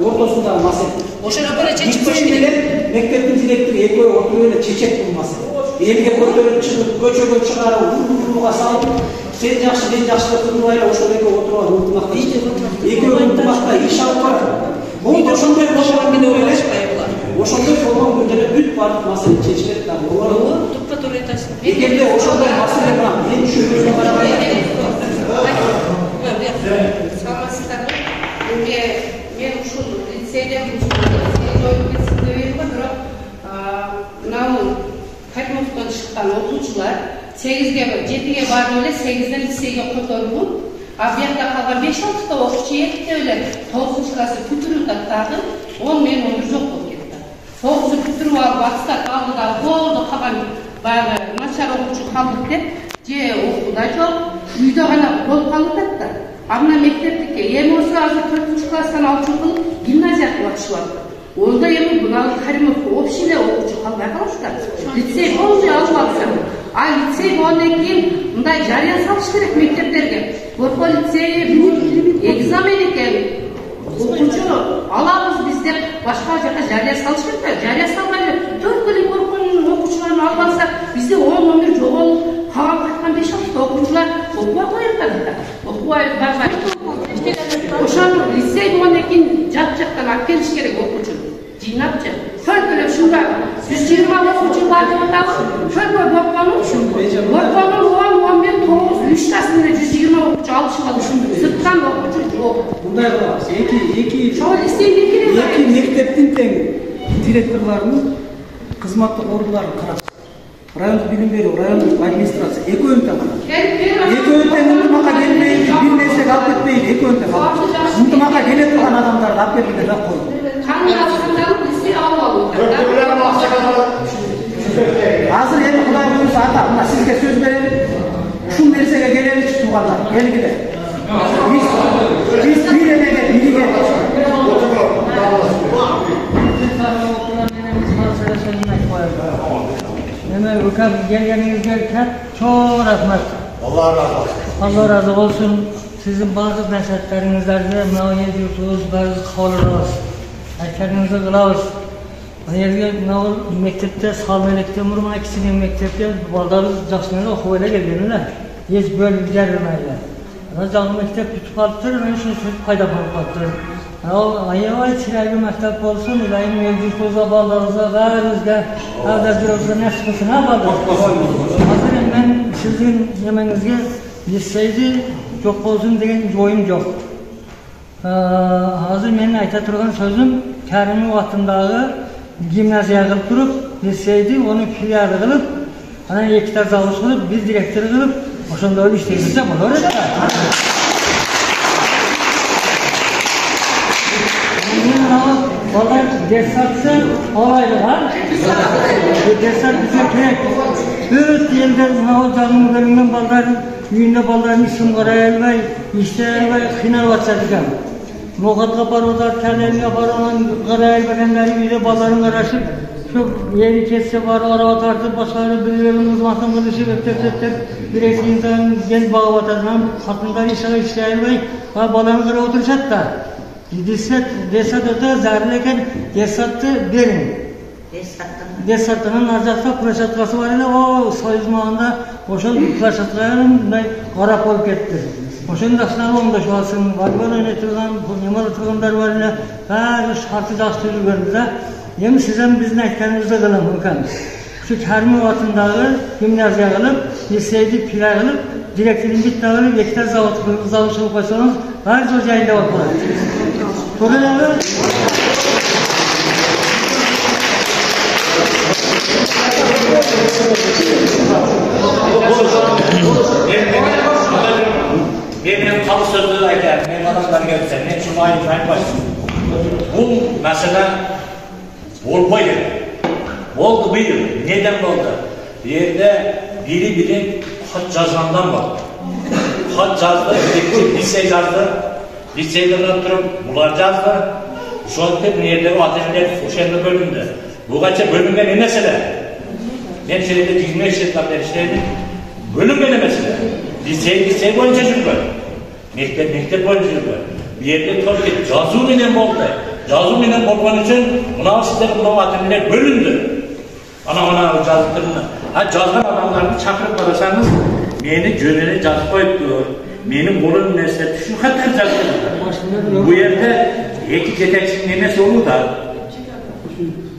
ортосундагы маселе. Ошого көрө чечип коюш керек. Мектептин директору экөө отуруп эле чечет бул маселе. Элге көтөрүп чыгып, көчөгө чыгарып, урууга салып, сен жакшы, мен жакшы деп турбайлы, ошол экөө отуруп алып ынтымакта экөө ынтымакта иш алып барат. Бул ошондой болгон менен эле, ошондой болгон күндө бүт баардык маселе чечилет да. Тупка туура айтасың. Эгерде ошондой маселе мен ушул лицейден жоюп кетсин деп элем го, бирок мынау Каримовдон чыккан окуучулар 7-ге барып эле 8ден лицейге которулуп, а буякта калган 5-6 окуучу эртеп эле 9-классы бүтүрүп дагы, ол мен ондур жок болуп кетти. 9-ду бүтүрүп алып аттестат алды да болду, калган баягы начар окуучу калдык деп, же окууда жок, үйдө гана болуп калып атат. А мына мектептикке эми болсо азыр 4-класстан алчу кылып гимназияга башылат. Onda emin bunlar Karimov'da общий okuyucu kalmaya kalmışlar. Lisey olmuyor alып alsam. A lisey ondan keyin bunday jariya salish kerak mekteplerge. Gorko liseyi egzamen eken okuyucu alamiz biz dep başka jaka jariya salish kerak. Jariya salmay 4 yil Gorko'nun okuyucularını alып alsak bizde 10-11 жоголуп kalan kaytkan 5-6 okuyucular okuğa koyulmadı. Okuğa barbar. Ошону лицей ondan keyin жак-жактан алып келиш керек окуучу. Жыйнапчы. Шөлкөлөп шунда 120 окуучу бар деп атабыз. Шөлкө Горконун 10-11-9 3-тасында 120 окуучу алышып алды. Сырттан окуучу жок. Мындай кылабыз. Эки мектептин тең директорлорунун кызматтык орундарын карап. Райондук билим берүү, райондук администрация экөөнү тең карап. Экөөнү тең ынтымакка келбейби, бир нерсеге алып кетпейби, экөөнү тең карап. Ынтымакка келе турган адамдарды алып келгенде да коюп. Азыр эми Кудай буйрса ата, мына сизге сөз берем. Ушул нерсеге келеличи туугандар, келгиле. Биз бир элеге бириге. Hemen ülkem gelgenizde çok rahmet. Allah razı olsun. Allah razı olsun. Sizin bazı nasihatlerinizlerde mevcut ediyorsunuz, bazı kavlarınız. Erkeninize kılavuz. Yerge mektepte, sağ melekte, murmana ikisinin mektepte baldarız jaksınları okuvayla geldiğinler. Hiç böyle bir yerine. Canlı mektep tutup alttır, ben şunu söyleyip kayda kalıp Ayavay çileği mektep olsun, ilayim mevcut olsa ballarınıza, gayrınızda, evde bir olsa nesbisine baldır. Hazır ben sizin yemenizge liseydi, çok olsun degen joyum yok. Hazır menin ayta turgan sözüm, Kərimi vaxtındağı gimnaziya qılıb durub, liseydi, onu filialı qılıb, ana ektar zavuz qılıb, biz direktörü qılıb, oşanda öyle işleyizde bunu öyle de. Vallahi dersatsı olaylı var. Dersat bize gerek. Öğret yerde o canımı bölümden baldarın, üyünde baldarın isim karayelmey, işleyelmey, kıynar vatsadıkan. Muğatla barolar, terlerini yapar olan karayelmeyenleri üyde baldarın karışıp, şu yeri kesse var, araba tartıp, başkaları birilerinin uzmanlıktan kılışı öptep, bir eksiğinden genç bağı vatandan, hakkından işleyelmey, baldarın karaya oturacak da. Desat'ta zararlıyken Desat'ı verin. Desat'ın arzacakta kuraşatkası var ile o soyuzmağında oşun kuraşatkayanın karap olup gitti. Oşun daşınalı onda şu asın varbar oynatılan, yamalı turgunlar var ile şartı daştırı verdiler. Hem sizden bizim eklerimizde kalan Hırkan. Şu Kərimi vatandağı gimnaziya kılıp, liseydi pila kılıp, direktörün bitti kılıp, ekler zavuşunu koysanız, var hocayında bakmalar. Soruları Benim kalı sözlüğü aylar, benim adamlar gelirse, ben şunu aynı başım. Bu mesele olmaydı. Oldu bu yıl. Neden oldu? Bir yerde biri hat yazandan var. Hat yazdı, lisey yazdı. Liseyden oturup bular yazdı. Şu anda bir yerde o ateşler uşağında bölündü. Bu kaça bölümden ne mesele? Ben şöyle 25 yıldan beri işledim. Bölümden ne mesele? Lisey boyunca yürüyor. Mektep boyunca yürüyor. Bir yerde tabii ki yazılıyla oldu. Yazılıyla olmanın için buna sizler buna ateşler bölündü. Ana yazdıklarını. Yazgan adamlarını çakırıp barasanız beni gönüle yazıp koyuptu. Benim bolun mesele düşün kadar yazdım. Bu yerde iki yetekçinin nemesi olur da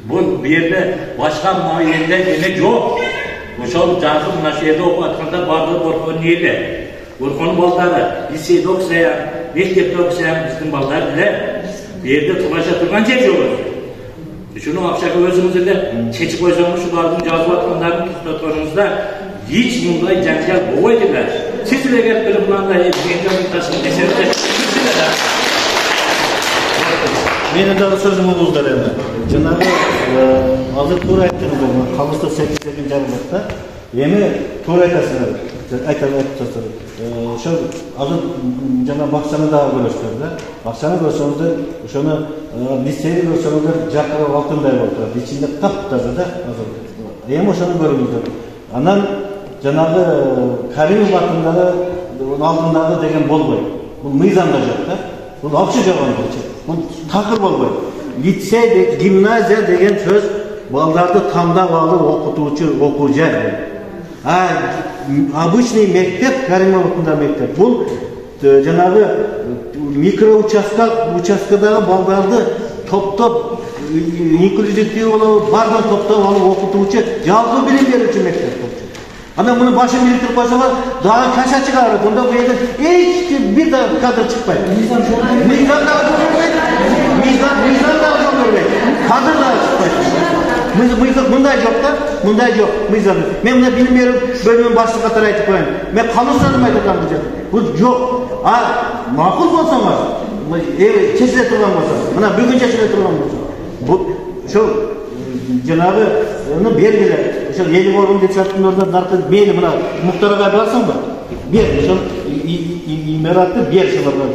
bu bir yerde başka mahallede yemek yok. Bu şol yazdım, naşiyede okutmakta vardı Gorkon neydi? Gorkon baltarı, liseyde okusaya мектепте окушсаң биздин балдар деле бу жерде тулаша турган жер жок. Ушуну акчага өзүңүз эле чечип койсоңуз, шулардын жазып аткандарын токтотконуңузда hiç мындай жаңжал болбойт эле. Сиз эле келип келип мындай Менин дагы сөзүм угуңуздар эми. Жанагы азыр туура айттыңыздар, калыста 8 жарымда. Эми туура айтасыздар. Айтасыздар. Ошо азыр жана бакчаны дагы көрөсүздөр да. Бакчаны көрсөңүздөр, ошону лицейди көрсөңүздөр жакырып алтындай болуп турат. Ичинде таптаза да азыр. Эми ошону көрүңүздөр. Анан жанагы Каримов атындагы алдындагы деген болбойт. Бул мыйзамда жок да. Бул вообще жок анча. Бул такыр болбойт. Лицей, гимназия деген сөз балдарды тандап алып окутуучу окуу жер. Обычный мектеп, Каримов атындагы мектеп. Бул жанагы микроучасткадагы балдарды топтоп инклюзивдүү болуп, бардын топтоп алып окутуучу жалгыз билим берүүчү мектеп. Ана муну башын бириктирип койсоңор, дагы каша чыгарып, онда бу жерден эч бир да кадр чыкпайт. Мыйзам да жок бербейт. Кадр да чыкпайт. Мыйзам мындай жок да, мындай жок мыйзам. Мен мына билим берүү бөлүмүнүн башчысы катары айтып коеюн. Мен калыштырмай турган бул жерде. Бул жок. Макул болсоңор, чечиле турган болсо, мына бүгүн чечиле турган болсо. Бул ошо жанагы бергиле. Ошо 50 орун депутаттын ордуна наркы мени мына Муктарга барсаңбы? Бер, ошо имаратты бер шаларга.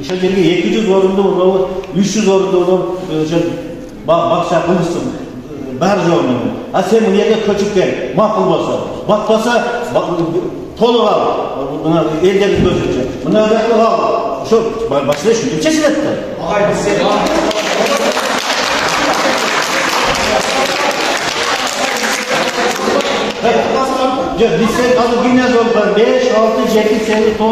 Ошо жерге 200 орунду, 300 орунду ошо бакча кылышсын. Бар жок менен. А сен бу жерге көчүп кел, макул болсо. Батпаса толук ал. Мына элдердин көзүнчө. Мына жакты ал. Ошо башка ушинтип чечилет да. Агай биз Лицей azı gimnazya oldular. 5, 6, 7, 8, 9, 10.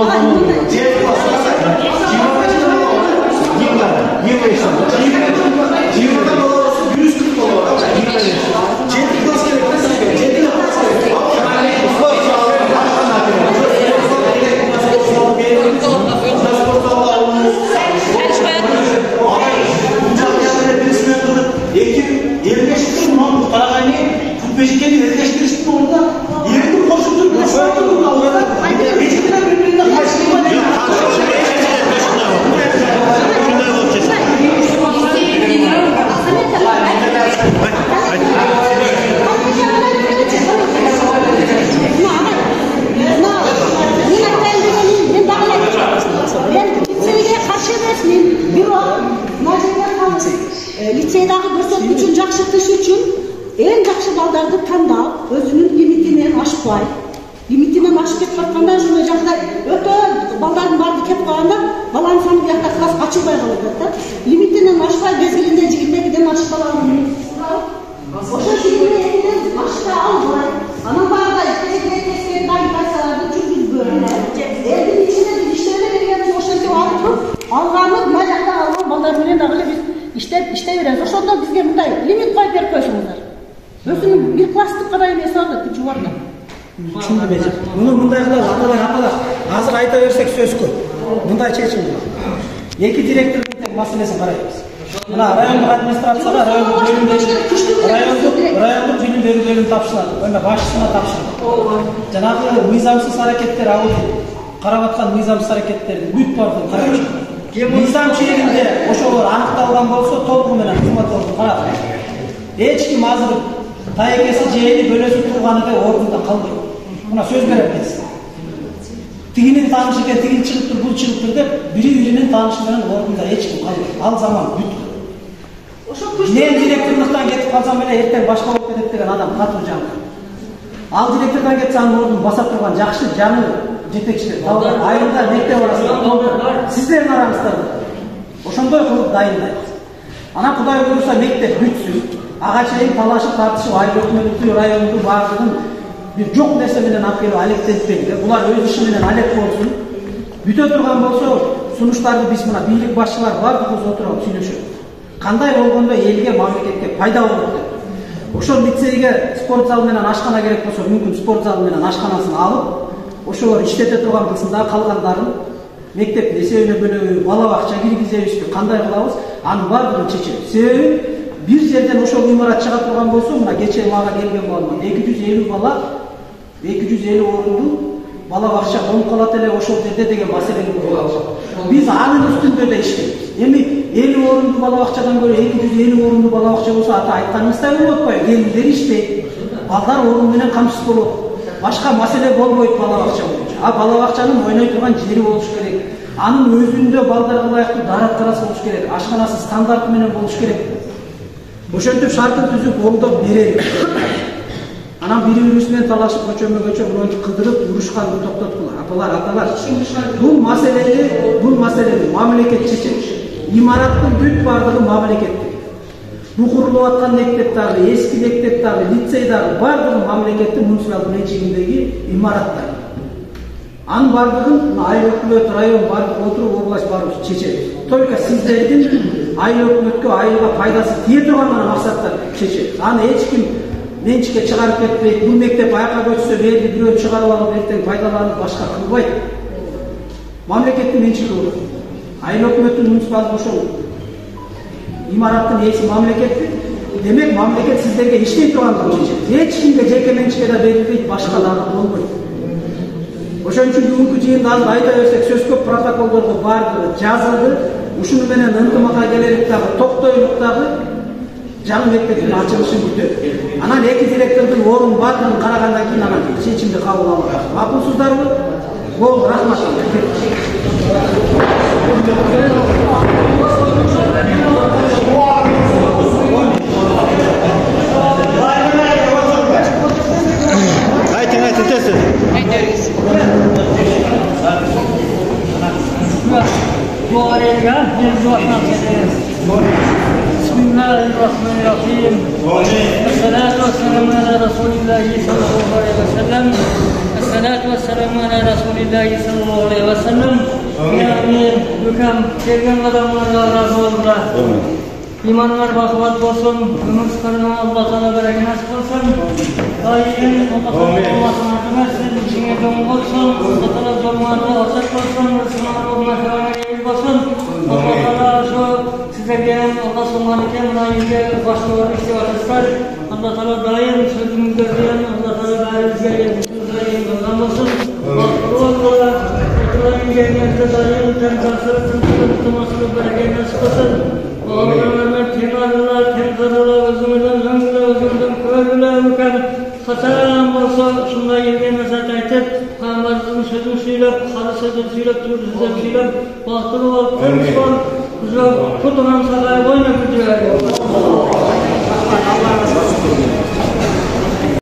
Лицейдagi көрсөткүчүн жакшыртыш үчүн эң жакшы балдарды тандап, өзүнүн лимитинен ашпай, лимитинен ашып кетип атканда ушундай жагдай өтө балдардын баары кетип калганда баланын саны биякта класс ачылбай калат да. Лимитинен ашпай, мезгилинде 22ден ашып калган. Ошо жигирден ашта албай, анан багыда тескери агитацияларды жүргүзбөй. Элдин ичинде биз иштеле берген ошентип алып, алганы мына жакта алган балдар менен дагы эле биз иштей беребиз. Ошондо бизге мындай лимит коюп берип койсоңуздар. Өзүнүн бир класстык гана эмеси бар да, күчү бар да. Түшүндүм. Муну мындай кылалы, апалар. Азыр айта берсек сөз көп. Мындай чечим бар. Эки директордун маселесин карайбыз. Мына райондук администрацияга райондук билим берүү бөлүмү тапшырылды. Мына башчысына тапшырылды. Жанагы мыйзамсыз аракеттер алып, карап аткан мыйзамсыз аракеттерди бүт бардын карап чыгып. Мыйзам чегинде ошолор аныкталган болсо толугу менен кызмат ордун карап. Эч ким азыр тайекеси жээни бөлөсү турганы деп ордунда калбайт. Мына сөз берем мен сизге. Тигинин таанышы экен, тигин чыгыптыр, бул чыгыптыр деп бири-биринин таанышы менен ордунда эч ким калбайт. Ал заман бүт. Мен директорлуктан кетип калсам эле эртең башка болуп кетет деген адам катуу жан. Ал директордон кетсе анын ордун баса турган жакшы жаны жетекчилер. Айында мектеп арасында сиздердин араңыздарда. Ошондой кылып дайындайбыз. Анан Кудай буйруса мектеп бүтсүн. Ага чейин талашып тартышып айыл өкмөттү райондун баардыгын бир жок нерсе менен алып келип алектентпеңдер. Булар өз иши менен алек болсун. Бүтө турган болсо сунуштарды биз мына бийлик башчылар баардыгыбыз отуруп сүйлөшөбүз. Кандай болгондо элге, мамлекетке пайда болот деп. Ошол лицейге спорт зал менен ашкана керек болсо, мүмкүн спорт залы менен ашканасын алып, ошолор иштете турган кылсын да, калгандарын мектеп эсебине бөлөбү, бала бакча киргизебизби, кандай кылабыз? Анын баардыгын чечебиз. Себеби бир жерден ошол имарат чыга турган болсо, мына кечээ мага келген маалымат 250 бала, 250 орунду бала бакча болуп калат эле ошол жерде деген маселени көрүп. Биз анын үстүндө да иштейбиз. Эми 50 орунду бала бакчадан көрө 250 орунду бала бакча болсо ата айтканыбыздай болуп атпайбы? Келиндер иштейт, балдар орун менен камсыз болот. Башка маселе болбойт бала бакча боюнча. А бала бакчанын ойной турган жери болуш керек. Анын өзүндө балдарга ылайыктуу дараттарасы болуш керек. Ашканасы стандарты менен болуш керек. Ошентип шартын түзүп оңдоп берели. Анан бири-бирибиз менен талашып көчөмө-көчө мынтип кыдырып урушканды токтоткула. Апалар, аталар. Бул маселени мамлекет чечет. Имараттын бүт бардыгы мамлекеттик. Бу курулуп аткан мектеп дагы, эски мектеп дагы, лицей дагы бардыгы мамлекеттин муниципалдык менчигиндеги имараттар. Анын бардыгын айыл өкмөт, район бардык отуруп область барып чечет. Только сиздердин айыл өкмөткө, айылга пайдасы тие турган максаттар чечет. Аны эч ким менчикке чыгарып кетпейт. Бул мектеп аяка көчсө берди бирөө чыгарып алып эртең пайдаланып башка кылбайт. Мамлекеттин менчиги болот. Айыл өкмөттүн муниципалдык ошол имараттын ээси мамлекетти. Демек мамлекет сиздерге иштей тургандыгын чечет. Эч кимге жеке менчикке да берилбейт, башка дагы болбойт. Ошон үчүн бүгүнкү жыйында азыр айта берсек сөз көп протоколдорго бардыгы жазылды. Ушуну менен ынтымакка келелик дагы, токтойлук дагы жаңы мектептин ачылышын күтөт. Анан эки директордун орун бардыгын карагандан кийин анан чечимди кабыл алат. Макулсуздарбы? Болду, рахмат. Айтың, тез. Bismillahirrahmanirrahim. Esselatu vesselamu ala Rasulillahi sallallahu aleyhi ve sellem. Esselatu vesselamu ala Rasulillahi sallallahu aleyhi ve sellem. Amin. Hüküm sevgen adamlarla razı oldular. İmanlar bakıvat olsun, ömür çıkarına Allah Teala bereket nasip olsun. Daim Allah Teala versin, içine dönük olsun. Allah Teala zorluğunu ortak olsun, Müslüman olma sevgili olsun. Allah Teala şu sizlerden Allah Subhanahu Teala'ya başvurular istiyorlar. Allah Teala daim sözünü gözleyen Allah Teala daim yoldan olsun. Allah'a oturan yerlerde daim temsilciler tutmasını bereket nasip olsun. Allah'ın temarlar, temzarlar, özümüzden, özümüzden köylüler, mükemmel hatam olsa şunda yerine mesaj aytıp, Peygamberimizin sözünü söylep, halı sözünü söylep, türlü sözünü söylep, batılı ol, konuşman, kutunan saray boyuna gidiyor.